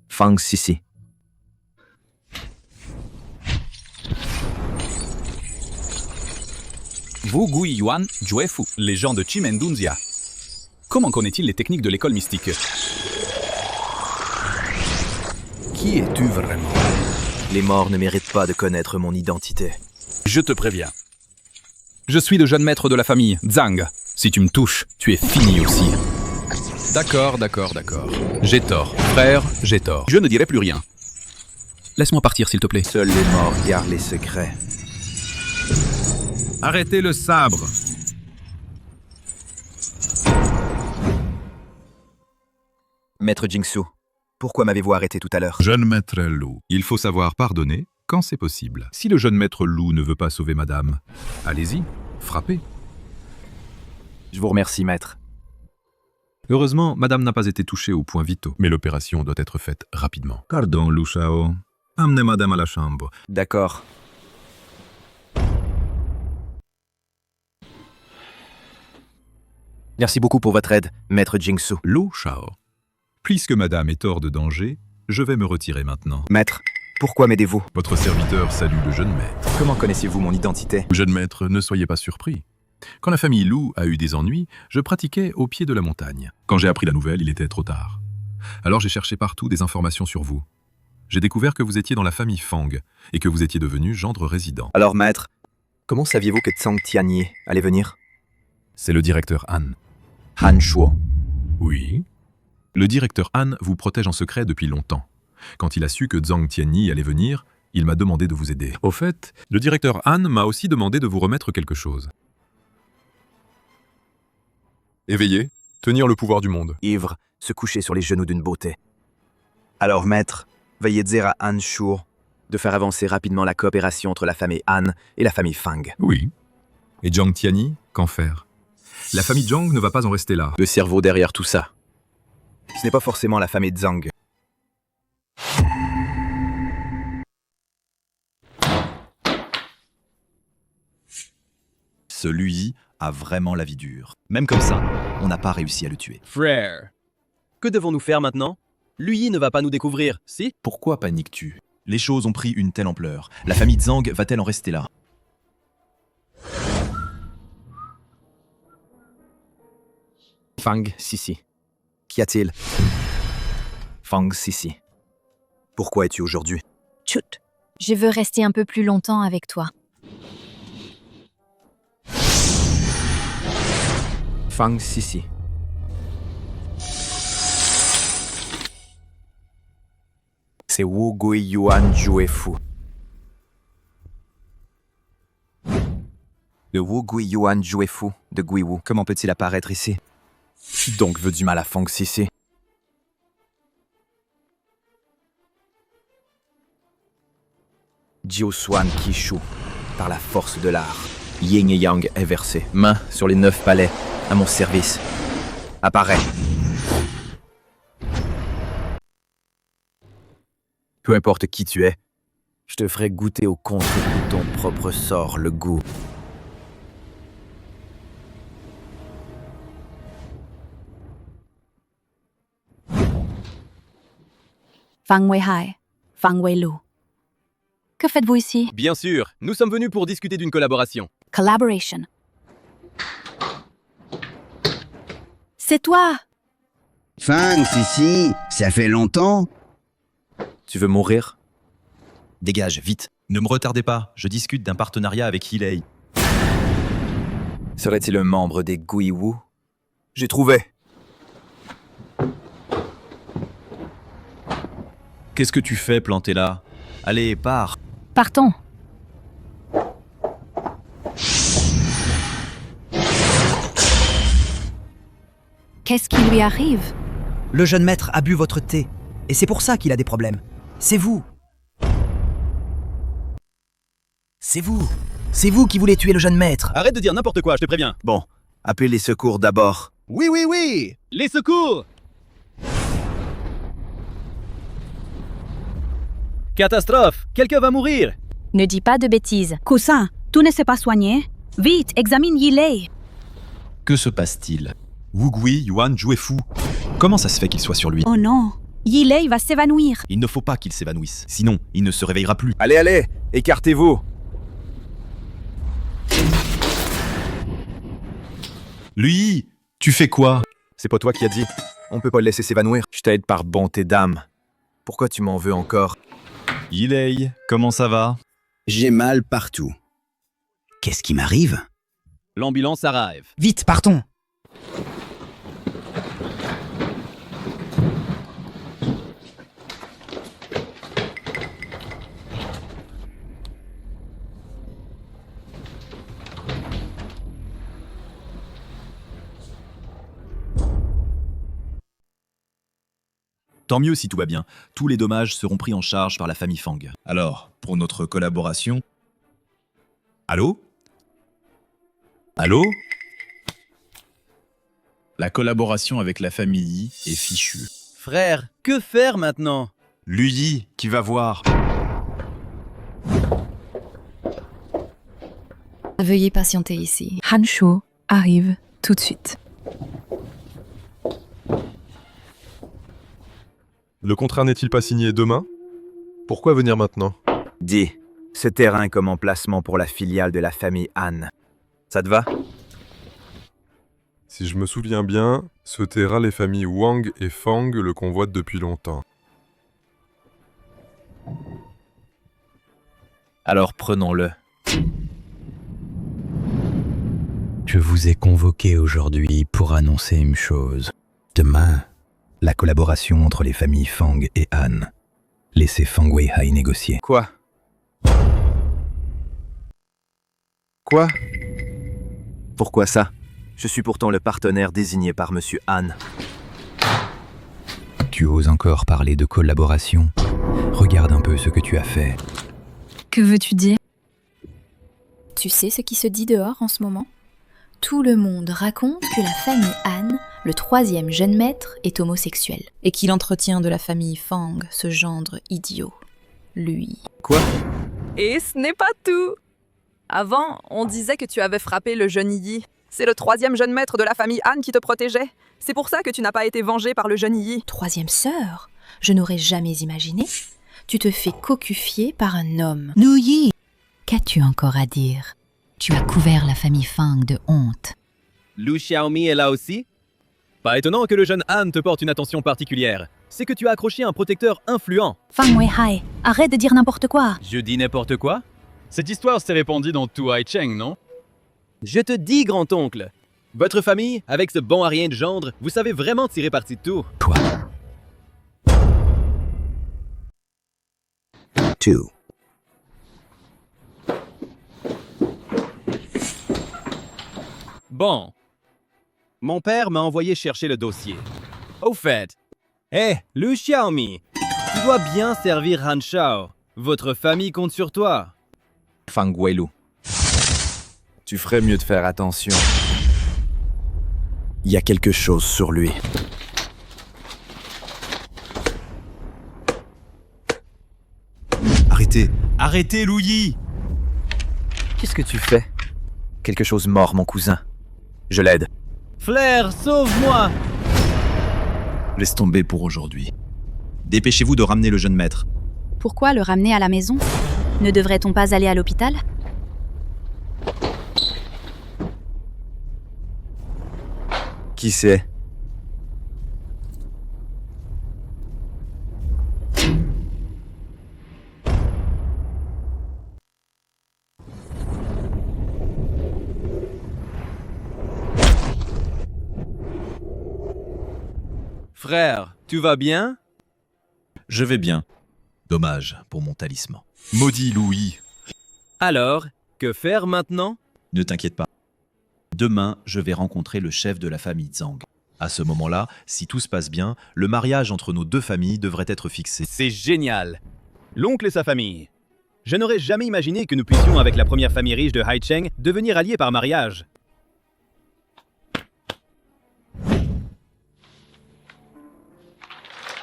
Fang Sisi. Wu Gui Yuan Juefu, les gens de Chimendunzia. Comment connaît-il les techniques de l'école mystique? Qui es-tu vraiment? Les morts ne méritent pas de connaître mon identité. Je te préviens. Je suis le jeune maître de la famille, Zhang. Si tu me touches, tu es fini aussi. D'accord. J'ai tort. Frère, j'ai tort. Je ne dirai plus rien. Laisse-moi partir, s'il te plaît. Seuls les morts gardent les secrets. Arrêtez le sabre. Maître Jingsu, pourquoi m'avez-vous arrêté tout à l'heure? Jeune maître Lu, il faut savoir pardonner quand c'est possible. Si le jeune maître Lu ne veut pas sauver madame, allez-y, frappez. Je vous remercie, maître. Heureusement, madame n'a pas été touchée aux points vitaux, mais l'opération doit être faite rapidement. Pardon, Lu Shao. Amenez madame à la chambre. D'accord. Merci beaucoup pour votre aide, maître Jingsu. Lu Shao. Puisque madame est hors de danger, je vais me retirer maintenant. Maître, pourquoi m'aidez-vous? Votre serviteur salue le jeune maître. Comment connaissez-vous mon identité? Jeune maître, ne soyez pas surpris. Quand la famille Lu a eu des ennuis, je pratiquais au pied de la montagne. Quand j'ai appris la nouvelle, il était trop tard. Alors j'ai cherché partout des informations sur vous. J'ai découvert que vous étiez dans la famille Fang et que vous étiez devenu gendre résident. Alors maître, comment saviez-vous que Zhang Tianyi allait venir? C'est le directeur Han. Han Shuo. Oui. Le directeur Han vous protège en secret depuis longtemps. Quand il a su que Zhang Tianyi allait venir, il m'a demandé de vous aider. Au fait, le directeur Han m'a aussi demandé de vous remettre quelque chose. Éveiller, tenir le pouvoir du monde. Ivre, se coucher sur les genoux d'une beauté. Alors maître, veuillez dire à Han Shuo de faire avancer rapidement la coopération entre la famille Han et la famille Fang. Oui. Et Zhang Tianyi, qu'en faire? La famille Zhang ne va pas en rester là. Le cerveau derrière tout ça. Ce n'est pas forcément la famille Zhang. Ce Lui a vraiment la vie dure. Même comme ça, on n'a pas réussi à le tuer. Frère, que devons-nous faire maintenant? Lui ne va pas nous découvrir, si? Pourquoi paniques-tu? Les choses ont pris une telle ampleur. La famille Zhang va-t-elle en rester là? Fang Sisi. Qu'y a-t-il? Fang Sisi. Pourquoi es-tu aujourd'hui? Chut. Je veux rester un peu plus longtemps avec toi. Fang Sisi. C'est Wu Gui Yuan Juefu. Le Wu Gui Yuan Juefu de Guiwu. Comment peut-il apparaître ici? Qui donc veut du mal à Fang Sisi? Jiu Xuan Qishu, par la force de l'art. Yin et Yang est versé, main sur les 9 palais, à mon service. Apparaît. Peu importe qui tu es, je te ferai goûter au contre-coup de ton propre sort, le goût. Fang Weihai, Fang Weilu. Que faites-vous ici? Bien sûr, nous sommes venus pour discuter d'une collaboration. Collaboration. C'est toi! Fang, Sisi, ça fait longtemps. Tu veux mourir? Dégage, vite. Ne me retardez pas, je discute d'un partenariat avec Hilei. Serait-il un membre des Guiwu? J'ai trouvé. Qu'est-ce que tu fais planté là? Allez, pars. Partons. Qu'est-ce qui lui arrive? Le jeune maître a bu votre thé, et c'est pour ça qu'il a des problèmes. C'est vous. C'est vous. C'est vous qui voulez tuer le jeune maître. Arrête de dire n'importe quoi, je te préviens. Bon, appelle les secours d'abord. Oui, oui, oui. Les secours! Catastrophe! Quelqu'un va mourir! Ne dis pas de bêtises. Cousin, tu ne sais pas soigner? Vite, examine Yilei. Que se passe-t-il? Wugui, Yuan, jouez fou. Comment ça se fait qu'il soit sur lui? Oh non, Yilei va s'évanouir. Il ne faut pas qu'il s'évanouisse, sinon il ne se réveillera plus. Allez, allez, écartez-vous. Lui, tu fais quoi? C'est pas toi qui as dit. On peut pas le laisser s'évanouir. Je t'aide par bonté d'âme. Pourquoi tu m'en veux encore? Yilei, comment ça va? J'ai mal partout. Qu'est-ce qui m'arrive? L'ambulance arrive. Vite, partons. Tant mieux si tout va bien. Tous les dommages seront pris en charge par la famille Fang. Alors, pour notre collaboration... Allô? Allô? La collaboration avec la famille Yi est fichue. Frère, que faire maintenant? Lui, qui va voir? Veuillez patienter ici. Hanshu arrive tout de suite. Le contrat n'est-il pas signé demain? Pourquoi venir maintenant? Dis, ce terrain comme emplacement pour la filiale de la famille Han. Ça te va? Si je me souviens bien, ce terrain, les familles Wang et Fang le convoitent depuis longtemps. Alors prenons-le. Je vous ai convoqué aujourd'hui pour annoncer une chose. Demain, la collaboration entre les familles Fang et Han. Laissez Fang Weihai négocier. Quoi? Quoi? Pourquoi ça? Je suis pourtant le partenaire désigné par Monsieur Han. Tu oses encore parler de collaboration? Regarde un peu ce que tu as fait. Que veux-tu dire? Tu sais ce qui se dit dehors en ce moment? Tout le monde raconte que la famille Han, le 3e jeune maître, est homosexuel. Et qu'il entretient de la famille Fang ce gendre idiot. Lui. Quoi? Et ce n'est pas tout. Avant, on disait que tu avais frappé le jeune Yi. C'est le 3e jeune maître de la famille Han qui te protégeait. C'est pour ça que tu n'as pas été vengé par le jeune Yi. 3e sœur? Je n'aurais jamais imaginé. Tu te fais cocufier par un homme. Nuyi! Qu'as-tu encore à dire? Tu as couvert la famille Fang de honte. Lu Xiaomi est là aussi? Pas étonnant que le jeune Han te porte une attention particulière. C'est que tu as accroché un protecteur influent. Fang Weihai, arrête de dire n'importe quoi. Je dis n'importe quoi? Cette histoire s'est répandue dans tout Haicheng, non? Je te dis, grand-oncle, votre famille, avec ce bon à rien de gendre, vous savez vraiment tirer parti de tout. Toi. 2. Bon. Mon père m'a envoyé chercher le dossier. Au fait, hé, Lu Xiaomi, tu dois bien servir Han Shao. Votre famille compte sur toi. Fang Weilu. Tu ferais mieux de faire attention. Il y a quelque chose sur lui. Arrêtez! Arrêtez, Louis! Qu'est-ce que tu fais? Quelque chose mord, mon cousin. Je l'aide. Flair, sauve-moi! Laisse tomber pour aujourd'hui. Dépêchez-vous de ramener le jeune maître. Pourquoi le ramener à la maison? Ne devrait-on pas aller à l'hôpital? Qui c'est? Frère, tu vas bien? Je vais bien. Dommage pour mon talisman. Maudit Louis. Alors, que faire maintenant? Ne t'inquiète pas. Demain, je vais rencontrer le chef de la famille Zhang. À ce moment-là, si tout se passe bien, le mariage entre nos deux familles devrait être fixé. C'est génial! L'oncle et sa famille. Je n'aurais jamais imaginé que nous puissions, avec la première famille riche de Haicheng, devenir alliés par mariage.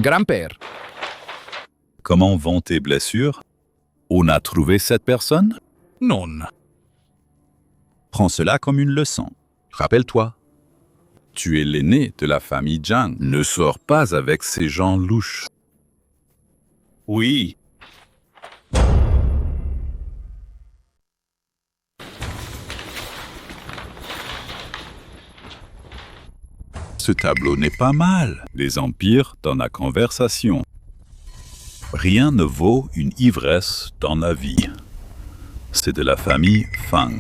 Grand-père. Comment vont tes blessures? On a trouvé cette personne? Non. Prends cela comme une leçon. Rappelle-toi, Tu es l'aîné de la famille Zhang. Ne sors pas avec ces gens louches. Oui. Ce tableau n'est pas mal. Les empires dans la conversation. Rien ne vaut une ivresse dans la vie. C'est de la famille Fang.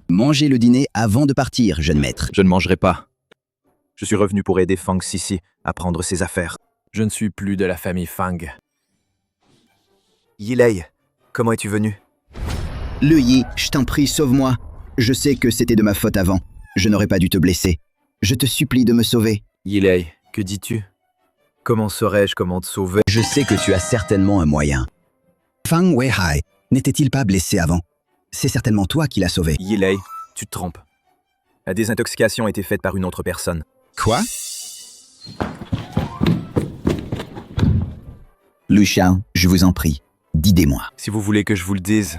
Mangez le dîner avant de partir, jeune maître. Je ne mangerai pas. Je suis revenu pour aider Fang Sisi à prendre ses affaires. Je ne suis plus de la famille Fang. Yilei, comment es-tu venu? Le Yi, je t'en prie, sauve-moi. Je sais que c'était de ma faute avant. Je n'aurais pas dû te blesser. Je te supplie de me sauver. Yilei, que dis-tu? Comment saurais-je comment te sauver? Je sais que tu as certainement un moyen. Fang Weihai n'était-il pas blessé avant? C'est certainement toi qui l'as sauvé. Yilei, tu te trompes. La désintoxication a été faite par une autre personne. Quoi? Lu Xiao, je vous en prie, dis-moi. Si vous voulez que je vous le dise,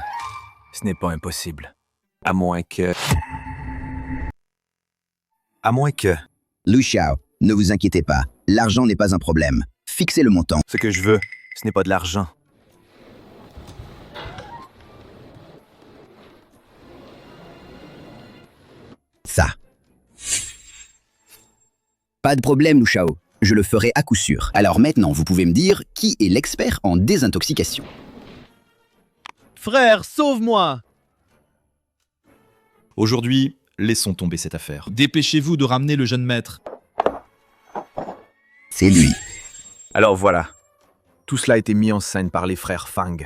ce n'est pas impossible. À moins que... Lu Xiao, ne vous inquiétez pas, l'argent n'est pas un problème. Fixez le montant. Ce que je veux, ce n'est pas de l'argent. Ça. Pas de problème, Lu Xiao. Je le ferai à coup sûr. Alors maintenant, vous pouvez me dire qui est l'expert en désintoxication. Frère, sauve-moi! Aujourd'hui, laissons tomber cette affaire. Dépêchez-vous de ramener le jeune maître. C'est lui. Alors voilà. Tout cela a été mis en scène par les frères Fang.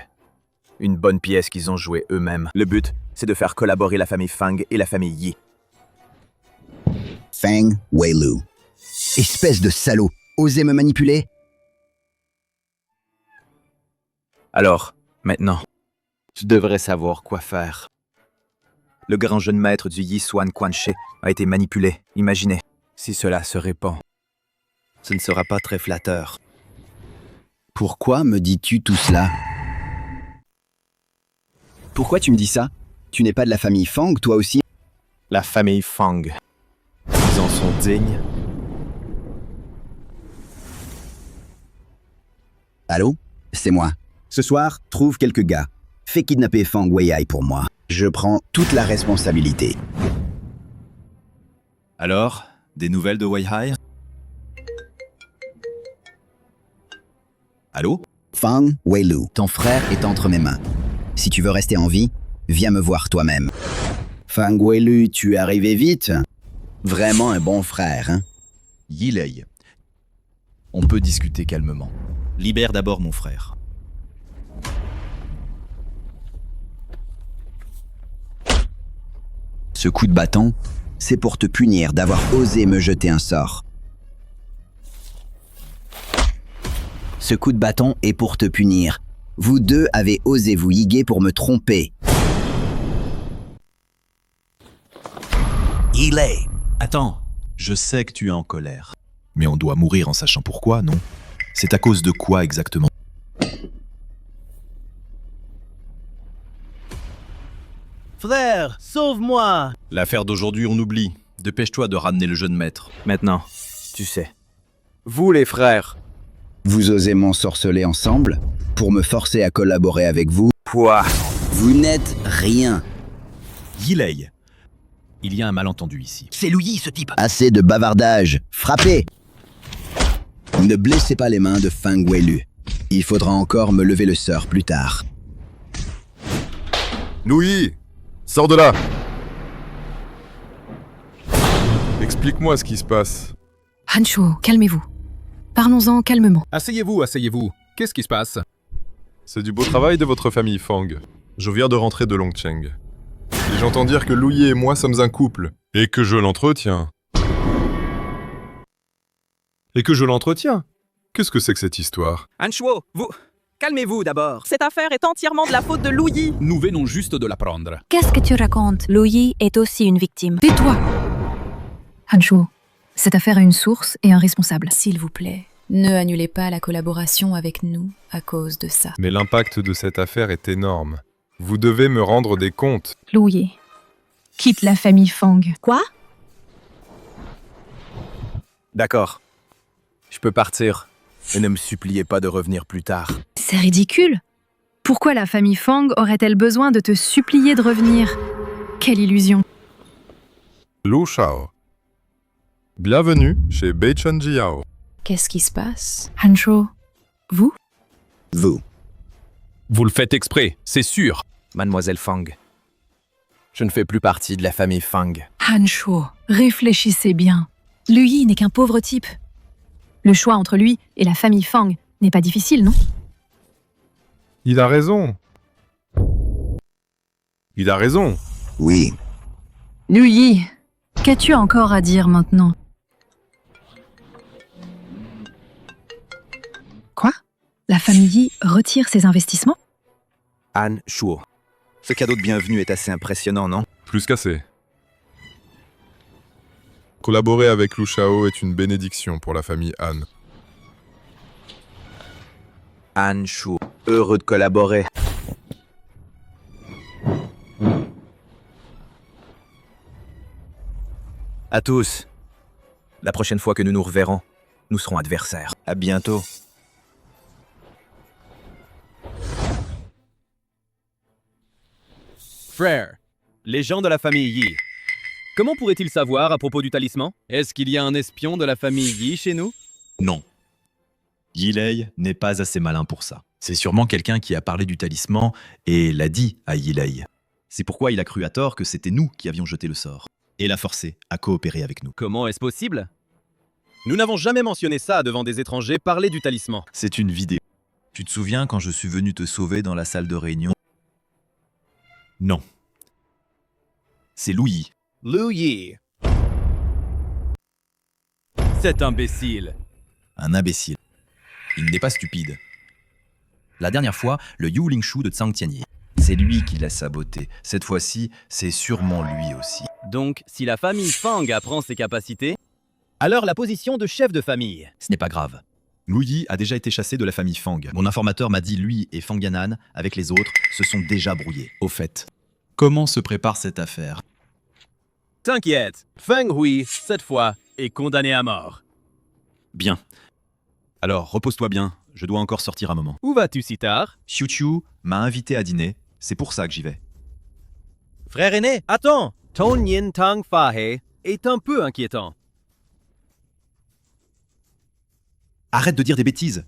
Une bonne pièce qu'ils ont jouée eux-mêmes. Le but, c'est de faire collaborer la famille Fang et la famille Yi. Fang Weilu. Espèce de salaud. Osez me manipuler? Alors, maintenant, tu devrais savoir quoi faire. Le grand jeune maître du Yi Xuan Quanche a été manipulé. Imaginez, si cela se répand, ce ne sera pas très flatteur. Pourquoi me dis-tu tout cela? Pourquoi tu me dis ça? Tu n'es pas de la famille Fang, toi aussi? La famille Fang. Ils en sont dignes. Allô? C'est moi. Ce soir, trouve quelques gars. Fais kidnapper Fang Weihai pour moi. Je prends toute la responsabilité. Alors, des nouvelles de Weihai? Allô? Fang Weilu, ton frère est entre mes mains. Si tu veux rester en vie, viens me voir toi-même. Fang Weilu, tu es arrivé vite. Vraiment un bon frère, hein? Yilei. On peut discuter calmement. Libère d'abord mon frère. Ce coup de bâton, c'est pour te punir d'avoir osé me jeter un sort. Ce coup de bâton est pour te punir. Vous deux avez osé vous higuer pour me tromper. Yilei. Attends, je sais que tu es en colère. Mais on doit mourir en sachant pourquoi, non? C'est à cause de quoi exactement? Frère, sauve-moi! L'affaire d'aujourd'hui, on oublie. Dépêche-toi de ramener le jeune maître. Maintenant, tu sais. Vous les frères. Vous osez m'ensorceler ensemble pour me forcer à collaborer avec vous? Quoi? Vous n'êtes rien. Yilei. Il y a un malentendu ici. C'est Louis, ce type. Assez de bavardage. Frappez! Ne blessez pas les mains de Fang Weilu. Il faudra encore me lever le sort plus tard. Louis, sors de là! Explique-moi ce qui se passe. Hanchuo, calmez-vous. Parlons-en calmement. Asseyez-vous, asseyez-vous. Qu'est-ce qui se passe? C'est du beau travail de votre famille Fang. Je viens de rentrer de Longcheng. Et j'entends dire que Louis et moi sommes un couple. Et que je l'entretiens. Qu'est-ce que c'est que cette histoire? Hanchuo, vous... Calmez-vous d'abord. Cette affaire est entièrement de la faute de Lu Yi. Nous venons juste de l'apprendre. Qu'est-ce que tu racontes? Lu Yi est aussi une victime. Tais-toi! Hanchuo, cette affaire a une source et un responsable. S'il vous plaît, ne annulez pas la collaboration avec nous à cause de ça. Mais l'impact de cette affaire est énorme. Vous devez me rendre des comptes. Lu Yi, quitte la famille Fang. Quoi? D'accord. Je peux partir. Et ne me suppliez pas de revenir plus tard. C'est ridicule. Pourquoi la famille Fang aurait-elle besoin de te supplier de revenir? Quelle illusion. Lu Shao. Bienvenue chez Beichun Jiao. Qu'est-ce qui se passe? Hanshu, vous? Vous. Vous le faites exprès, c'est sûr. Mademoiselle Fang. Je ne fais plus partie de la famille Fang. Hanshu, réfléchissez bien. Lu Yi n'est qu'un pauvre type. Le choix entre lui et la famille Fang n'est pas difficile, non? Il a raison. Il a raison. Oui. Lu Yi, qu'as-tu encore à dire maintenant? Quoi? La famille Yi retire ses investissements? Han Shuo. Ce cadeau de bienvenue est assez impressionnant, non? Plus qu'assez. Collaborer avec Lu Shao est une bénédiction pour la famille Han. Han Shuo. Heureux de collaborer. À tous. La prochaine fois que nous nous reverrons, nous serons adversaires. À bientôt. Frère, les gens de la famille Yi. Comment pourraient-ils savoir à propos du talisman? Est-ce qu'il y a un espion de la famille Yi chez nous? Non. Yilei n'est pas assez malin pour ça. C'est sûrement quelqu'un qui a parlé du talisman et l'a dit à Yilei. C'est pourquoi il a cru à tort que c'était nous qui avions jeté le sort. Et l'a forcé à coopérer avec nous. Comment est-ce possible? Nous n'avons jamais mentionné ça devant des étrangers parler du talisman. C'est une vidéo. Tu te souviens quand je suis venu te sauver dans la salle de réunion? Non. C'est Lu Yi. Lu Yi. Cet imbécile. Un imbécile. Il n'est pas stupide. La dernière fois, le Yu Lingshu de Zhang Tianyi. C'est lui qui l'a saboté. Cette fois-ci, c'est sûrement lui aussi. Donc, si la famille Fang apprend ses capacités, alors la position de chef de famille. Ce n'est pas grave. Lu Yi a déjà été chassé de la famille Fang. Mon informateur m'a dit lui et Fang Yanan, avec les autres, se sont déjà brouillés. Au fait, comment se prépare cette affaire? T'inquiète, Feng Hui, cette fois, est condamné à mort. Bien. Alors, repose-toi bien. Je dois encore sortir un moment. Où vas-tu si tard? Xiu Qiu m'a invité à dîner. C'est pour ça que j'y vais. Frère aîné, attends! Ton Yin Tang Fahe est un peu inquiétant. Arrête de dire des bêtises.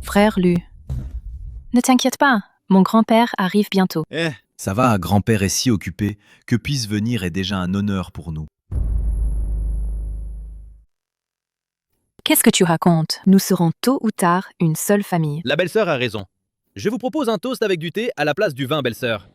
Frère Lu, ne t'inquiète pas, mon grand-père arrive bientôt. Ça va, grand-père est si occupé que puisse venir est déjà un honneur pour nous. Qu'est-ce que tu racontes? Nous serons tôt ou tard une seule famille. La belle-sœur a raison. Je vous propose un toast avec du thé à la place du vin, belle-sœur.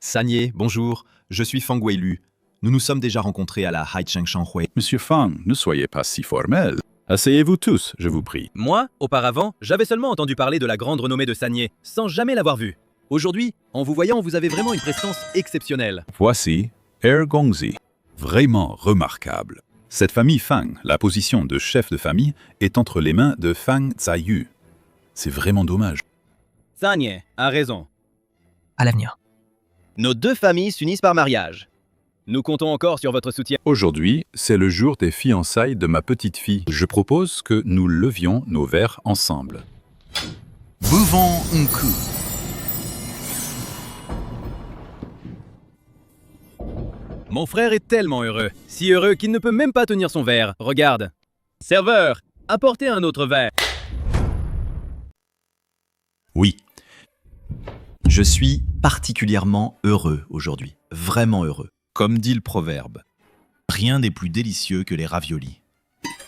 Sanye, bonjour. Je suis Fang Weilu. Nous nous sommes déjà rencontrés à la Haicheng Shanhui. Monsieur Fang, ne soyez pas si formel. Asseyez-vous tous, je vous prie. Moi, auparavant, j'avais seulement entendu parler de la grande renommée de Sanye, sans jamais l'avoir vue. Aujourd'hui, en vous voyant, vous avez vraiment une prestance exceptionnelle. Voici Er Gongzi. Vraiment remarquable. Cette famille Fang, la position de chef de famille, est entre les mains de Fang Zaiyu. C'est vraiment dommage. Sanye a raison. À l'avenir. Nos deux familles s'unissent par mariage. Nous comptons encore sur votre soutien. Aujourd'hui, c'est le jour des fiançailles de ma petite fille. Je propose que nous levions nos verres ensemble. Buvons un coup. Mon frère est tellement heureux. Si heureux qu'il ne peut même pas tenir son verre. Regarde. Serveur, apportez un autre verre. Oui. Je suis particulièrement heureux aujourd'hui. Vraiment heureux. Comme dit le proverbe, rien n'est plus délicieux que les raviolis.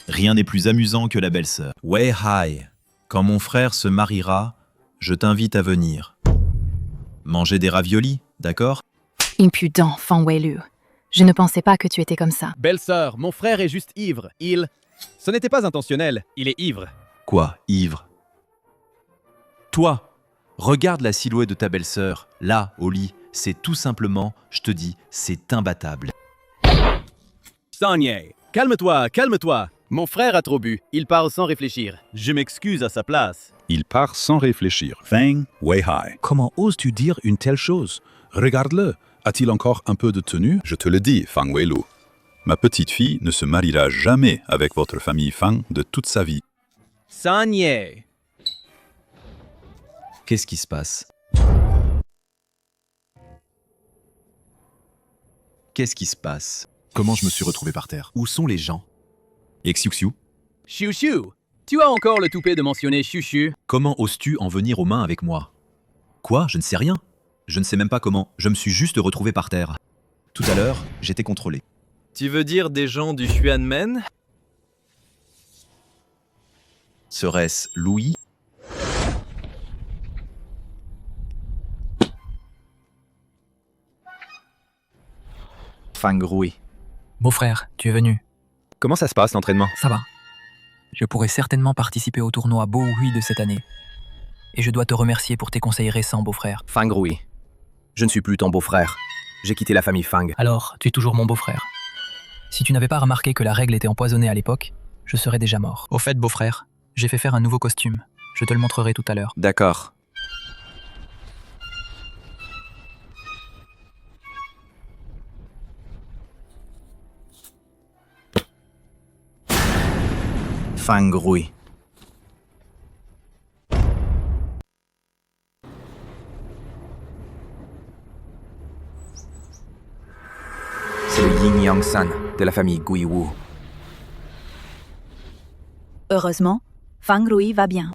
Rien n'est plus amusant que la belle-sœur. Wei Hai, quand mon frère se mariera, je t'invite à venir. Manger des raviolis, d'accord? Impudent, Fang Weilu. Je ne pensais pas que tu étais comme ça. Belle-sœur, mon frère est juste ivre. Ce n'était pas intentionnel, il est ivre. Quoi, ivre? Toi, regarde la silhouette de ta belle-sœur, là, au lit. C'est tout simplement, je te dis, c'est imbattable. Sanye, calme-toi, calme-toi. Mon frère a trop bu, il parle sans réfléchir. Je m'excuse à sa place. Il part sans réfléchir. Fang Weihai. Comment oses-tu dire une telle chose? Regarde-le, a-t-il encore un peu de tenue? Je te le dis, Fang Weilu. Ma petite fille ne se mariera jamais avec votre famille Fang de toute sa vie. Sanye. Qu'est-ce qui se passe? Qu'est-ce qui se passe? Comment je me suis retrouvé par terre? Où sont les gens? Xiu-xiu, Chou-chou. Tu as encore le toupet de mentionner chou-chou. comment oses-tu en venir aux mains avec moi? Quoi? Je ne sais rien. Je ne sais même pas comment. Je me suis juste retrouvé par terre. Tout à l'heure, j'étais contrôlé. Tu veux dire des gens du Xuanmen? Serait-ce Louis? Fang Rui. Beau-frère, tu es venu. Comment ça se passe l'entraînement? Ça va. Je pourrais certainement participer au tournoi Bohui de cette année. Et je dois te remercier pour tes conseils récents, beau-frère. Fang Rui. Je ne suis plus ton beau-frère. J'ai quitté la famille Fang. Alors, tu es toujours mon beau-frère. Si tu n'avais pas remarqué que la règle était empoisonnée à l'époque, je serais déjà mort. Au fait, beau-frère, j'ai fait faire un nouveau costume. Je te le montrerai tout à l'heure. D'accord. Fang Rui. C'est le Yin Yang San de la famille Gui Wu. Heureusement, Fang Rui va bien.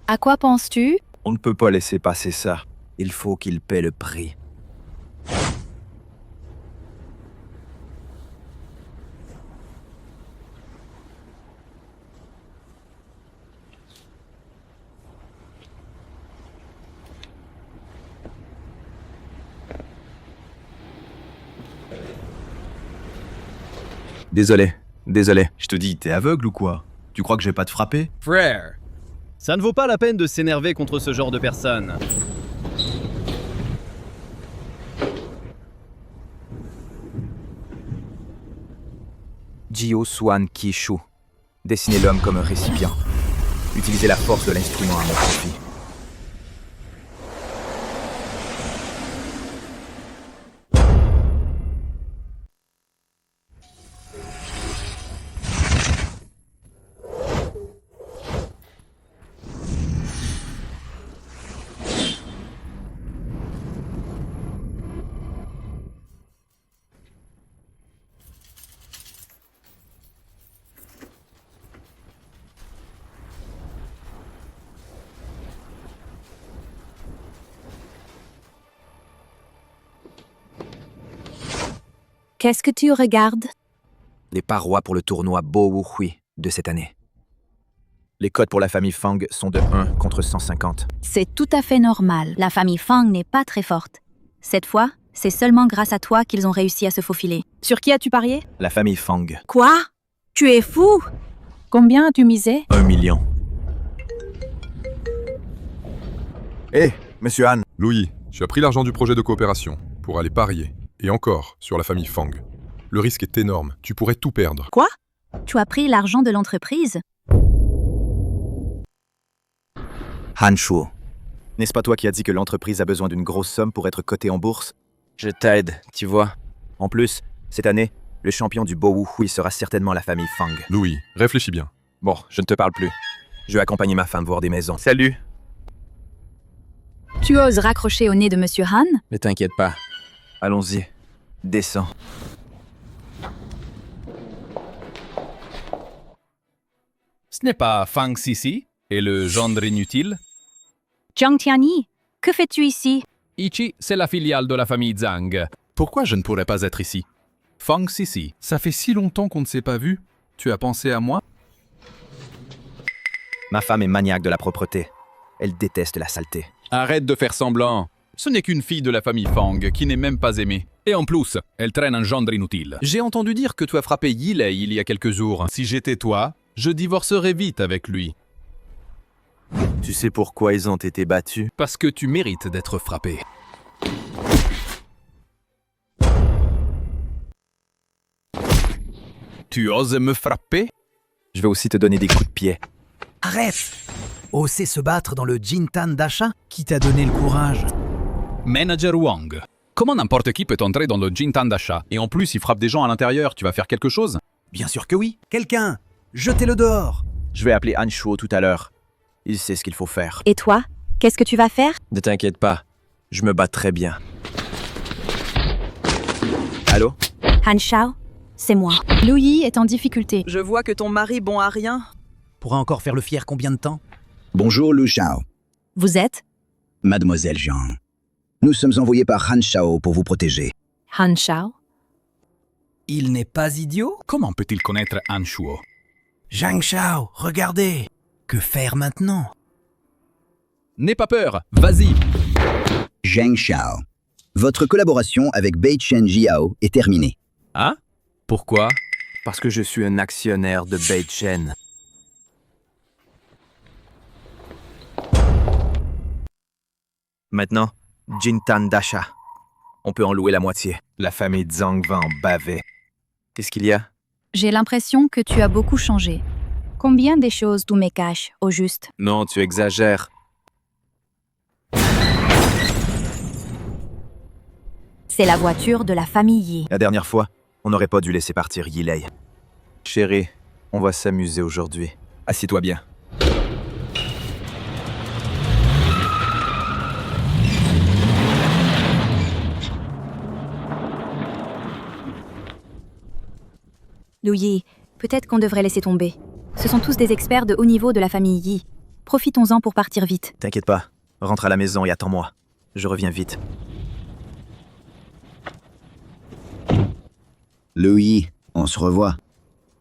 À quoi penses-tu? On ne peut pas laisser passer ça. Il faut qu'il paie le prix. Désolé. Je te dis, t'es aveugle ou quoi? Tu crois que je vais pas te frapper? Frère, ça ne vaut pas la peine de s'énerver contre ce genre de personnes. Jiu Suan Ki Shu. Dessinez l'homme comme un récipient. Utilisez la force de l'instrument à mon profit. Qu'est-ce que tu regardes? Les parois pour le tournoi Bo Wu Hui de cette année. Les codes pour la famille Fang sont de 1 contre 150. C'est tout à fait normal. La famille Fang n'est pas très forte. Cette fois, c'est seulement grâce à toi qu'ils ont réussi à se faufiler. Sur qui as-tu parié? La famille Fang. Quoi? Tu es fou? Combien as-tu misé? 1 million. Hé, monsieur Han. Louis, tu as pris l'argent du projet de coopération pour aller parier. Et encore, sur la famille Fang. Le risque est énorme. Tu pourrais tout perdre. Quoi? Tu as pris l'argent de l'entreprise? Han Shuo. N'est-ce pas toi qui as dit que l'entreprise a besoin d'une grosse somme pour être cotée en bourse? Je t'aide, tu vois. En plus, cette année, le champion du Bo Wu Hui sera certainement la famille Fang. Louis, réfléchis bien. Bon, je ne te parle plus. Je vais accompagner ma femme voir des maisons. Salut! Tu oses raccrocher au nez de Monsieur Han? Mais t'inquiète pas. Allons-y. Descends. Ce n'est pas Fang Sisi et le gendre inutile? Zhang Tianyi, que fais-tu ici? Ichi, c'est la filiale de la famille Zhang. Pourquoi je ne pourrais pas être ici? Fang Sisi. Ça fait si longtemps qu'on ne s'est pas vu. Tu as pensé à moi? Ma femme est maniaque de la propreté. Elle déteste la saleté. Arrête de faire semblant. Ce n'est qu'une fille de la famille Fang qui n'est même pas aimée. Et en plus, elle traîne un gendre inutile. J'ai entendu dire que tu as frappé Yilei il y a quelques jours. Si j'étais toi, je divorcerais vite avec lui. Tu sais pourquoi ils ont été battus? Parce que tu mérites d'être frappé. Tu oses me frapper? Je vais aussi te donner des coups de pied. Arrête! Oser se battre dans le Jintan d'achat? Qui t'a donné le courage? Manager Wang. Comment n'importe qui peut entrer dans le Jintan d'achat? Et en plus, il frappe des gens à l'intérieur. Tu vas faire quelque chose? Bien sûr que oui. Quelqu'un, jetez-le dehors. Je vais appeler Han Shuo tout à l'heure. Il sait ce qu'il faut faire. Et toi, qu'est-ce que tu vas faire? Ne t'inquiète pas, je me bats très bien. Allô? Han Shao, c'est moi. Lu Yi est en difficulté. Je vois que ton mari bon à rien. Pourra encore faire le fier combien de temps? Bonjour Lu Shao. Vous êtes? Mademoiselle Zhang. Nous sommes envoyés par Han Shao pour vous protéger. Han Shao? Il n'est pas idiot? Comment peut-il connaître Han Shuo? Zhang Shao, regardez. Que faire maintenant? N'aie pas peur, vas-y. Zhang Shao. Votre collaboration avec Bei Chen Jiao est terminée. Ah? Pourquoi? Parce que je suis un actionnaire de Bei Chen. Maintenant, Jintan d'achat. On peut en louer la moitié. La famille Zhang va en baver. Qu'est-ce qu'il y a? J'ai l'impression que tu as beaucoup changé. Combien de choses tu me caches, au juste? Non, tu exagères. C'est la voiture de la famille Yi. La dernière fois, on n'aurait pas dû laisser partir Yi Lei. Chérie, on va s'amuser aujourd'hui. Assieds-toi bien. Lu Yi, peut-être qu'on devrait laisser tomber. Ce sont tous des experts de haut niveau de la famille Yi. Profitons-en pour partir vite. T'inquiète pas, rentre à la maison et attends-moi. Je reviens vite. Lu Yi, on se revoit.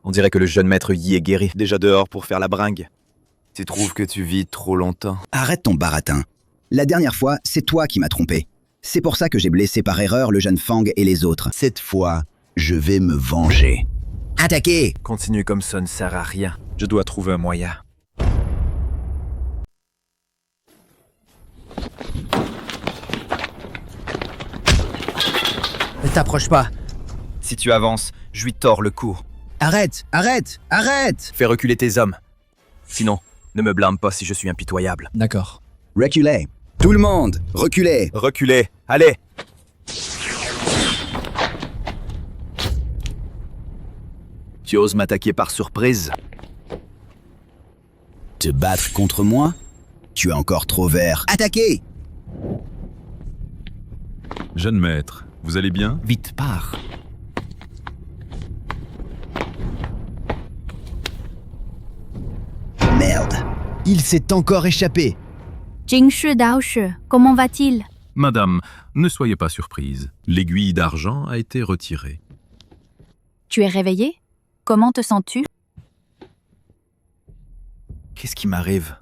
On dirait que le jeune maître Yi est guéri, déjà dehors pour faire la bringue. Tu trouves que tu vis trop longtemps? Arrête ton baratin. La dernière fois, c'est toi qui m'as trompé. C'est pour ça que j'ai blessé par erreur le jeune Fang et les autres. Cette fois, je vais me venger. Attaquez! Continue comme ça ne sert à rien. Je dois trouver un moyen. Ne t'approche pas. Si tu avances, je lui tords le cou. Arrête! Arrête! Arrête! Fais reculer tes hommes. Sinon, ne me blâme pas si je suis impitoyable. D'accord. Reculez! Tout le monde, reculez! Reculez! Allez! Tu oses m'attaquer par surprise? Te battre contre moi? Tu es encore trop vert. Attaquez! Jeune maître, vous allez bien? Vite, pars. Merde! Il s'est encore échappé! Jingshi Daoshi, comment va-t-il? Madame, ne soyez pas surprise. L'aiguille d'argent a été retirée. Tu es réveillé? Comment te sens-tu? Qu'est-ce qui m'arrive?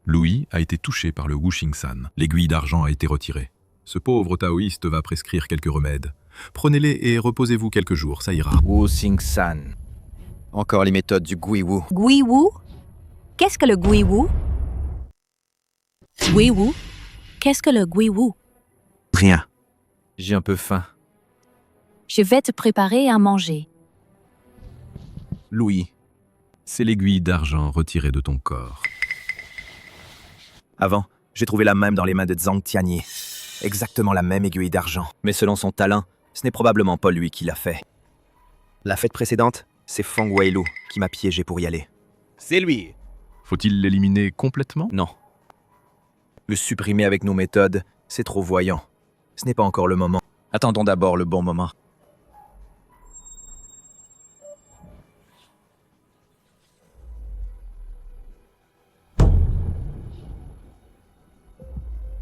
Louis a été touché par le Wuxing-san. L'aiguille d'argent a été retirée. Ce pauvre taoïste va prescrire quelques remèdes. Prenez-les et reposez-vous quelques jours, ça ira. Wuxing-san. Encore les méthodes du Gui-Wu. Gui-Wu? Qu'est-ce que le Gui-Wu? Gui-Wu? Qu'est-ce que le Gui-Wu? Rien. J'ai un peu faim. Je vais te préparer à manger. Louis, c'est l'aiguille d'argent retirée de ton corps. Avant, j'ai trouvé la même dans les mains de Zhang Tianyi. Exactement la même aiguille d'argent. Mais selon son talent, ce n'est probablement pas lui qui l'a fait. La fête précédente, c'est Feng Weilu qui m'a piégé pour y aller. C'est lui. Faut-il l'éliminer complètement? Non. Le supprimer avec nos méthodes, c'est trop voyant. Ce n'est pas encore le moment. Attendons d'abord le bon moment.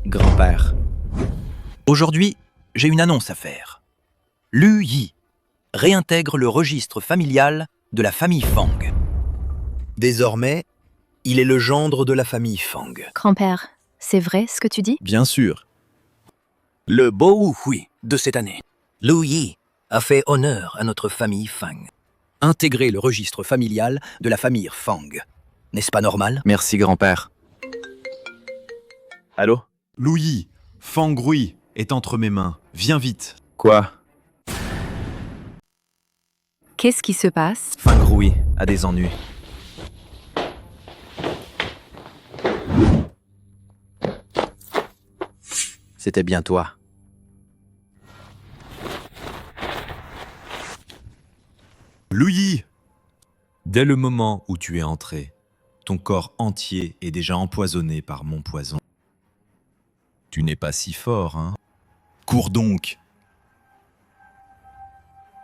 Grand-père. Aujourd'hui, j'ai une annonce à faire. Lu Yi réintègre le registre familial de la famille Fang. Désormais, il est le gendre de la famille Fang. Grand-père, c'est vrai ce que tu dis? Bien sûr. Le Bo Hui de cette année. Lu Yi a fait honneur à notre famille Fang. Intégrer le registre familial de la famille Fang. N'est-ce pas normal? Merci, grand-père. Allô? Louis, Fang Rui est entre mes mains. Viens vite. Quoi? Qu'est-ce qui se passe? Fang Rui a des ennuis. C'était bien toi. Lu Yi, dès le moment où tu es entré, ton corps entier est déjà empoisonné par mon poison. Tu n'es pas si fort, hein? Cours donc!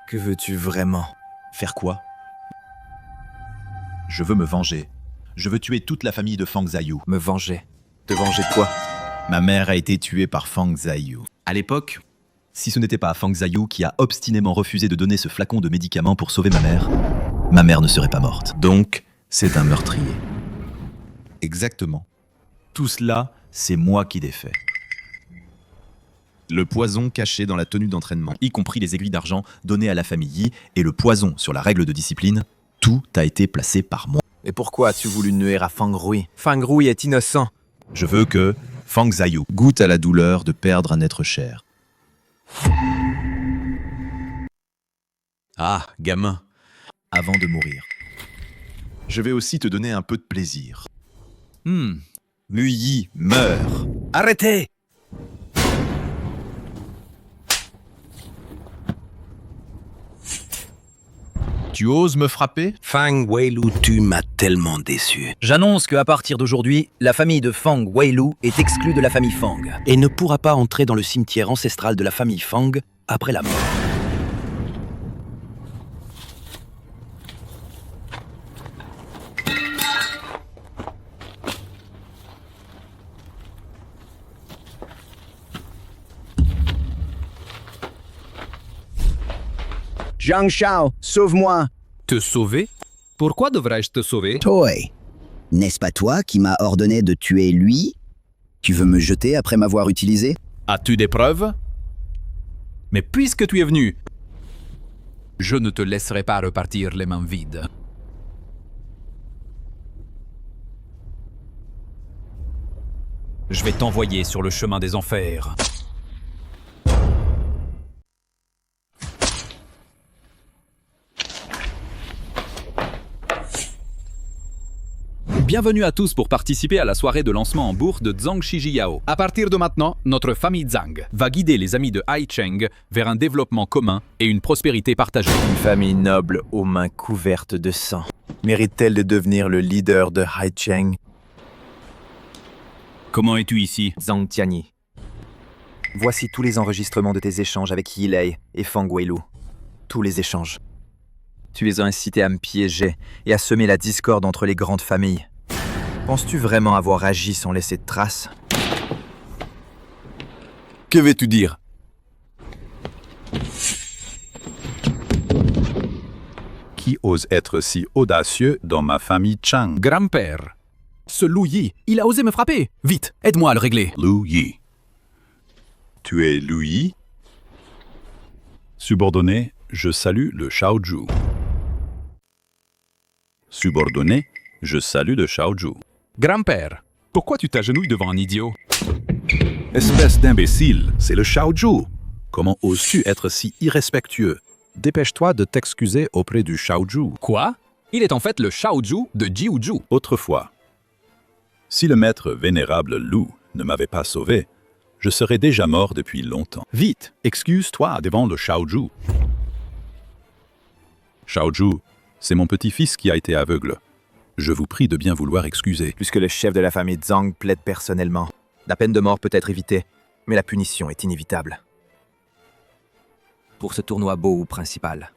Que veux-tu vraiment? Faire quoi? Je veux me venger. Je veux tuer toute la famille de Fang Zhayu. Me venger? Te venger de quoi? Ma mère a été tuée par Fang Zhayu. À l'époque, si ce n'était pas Fang Zhayu qui a obstinément refusé de donner ce flacon de médicaments pour sauver ma mère ne serait pas morte. Donc, c'est un meurtrier. Exactement. Tout cela, c'est moi qui l'ai fait. Le poison caché dans la tenue d'entraînement, y compris les aiguilles d'argent données à la famille Yi, et le poison sur la règle de discipline, tout a été placé par moi. Et pourquoi as-tu voulu nuire à Fang Rui? Fang Rui est innocent. Je veux que Fang Zhayu goûte à la douleur de perdre un être cher. Ah, gamin, avant de mourir, je vais aussi te donner un peu de plaisir. Lu Yi meurt. Arrêtez! Tu oses me frapper? Fang Weilu, tu m'as tellement déçu. J'annonce qu'à partir d'aujourd'hui, la famille de Fang Weilu est exclue de la famille Fang et ne pourra pas entrer dans le cimetière ancestral de la famille Fang après la mort. Zhang Shao, sauve-moi. Te sauver? Pourquoi devrais-je te sauver? Toi, n'est-ce pas toi qui m'as ordonné de tuer lui? Tu veux me jeter après m'avoir utilisé? As-tu des preuves? Mais puisque tu es venu, je ne te laisserai pas repartir les mains vides. Je vais t'envoyer sur le chemin des enfers. Bienvenue à tous pour participer à la soirée de lancement en bourse de Zhang Shijiyao. À partir de maintenant, notre famille Zhang va guider les amis de Haicheng vers un développement commun et une prospérité partagée. Une famille noble aux mains couvertes de sang. Mérite-t-elle de devenir le leader de Haicheng? Comment es-tu ici? Zhang Tianyi. Voici tous les enregistrements de tes échanges avec Yi Lei et Fang Weilu. Tous les échanges. Tu les as incités à me piéger et à semer la discorde entre les grandes familles. Penses-tu vraiment avoir agi sans laisser de traces? Que veux-tu dire? Qui ose être si audacieux dans ma famille Chang? Grand-père, ce Lu Yi, il a osé me frapper. Vite, aide-moi à le régler. Lu Yi. Tu es Lu Yi? Subordonné, je salue le Shaoju. Subordonné, je salue le Shaoju. Grand-père, pourquoi tu t'agenouilles devant un idiot? Espèce d'imbécile, c'est le Shaoju. Comment oses-tu être si irrespectueux? Dépêche-toi de t'excuser auprès du Shaoju. Quoi? Il est en fait le Shaoju de Jiuju. Autrefois. Si le maître vénérable Lu ne m'avait pas sauvé, je serais déjà mort depuis longtemps. Vite, excuse-toi devant le Shaoju. Shaoju, c'est mon petit-fils qui a été aveugle. Je vous prie de bien vouloir excuser. Puisque le chef de la famille Zhang plaide personnellement, la peine de mort peut être évitée, mais la punition est inévitable. Pour ce tournoi Bowu principal,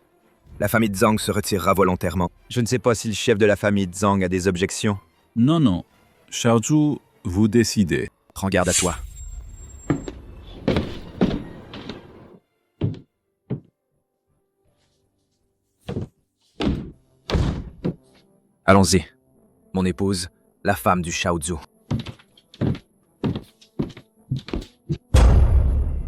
la famille Zhang se retirera volontairement. Je ne sais pas si le chef de la famille Zhang a des objections. Non. Shaoju, vous décidez. Prends garde à toi. Allons-y. Mon épouse, la femme du Shaozu.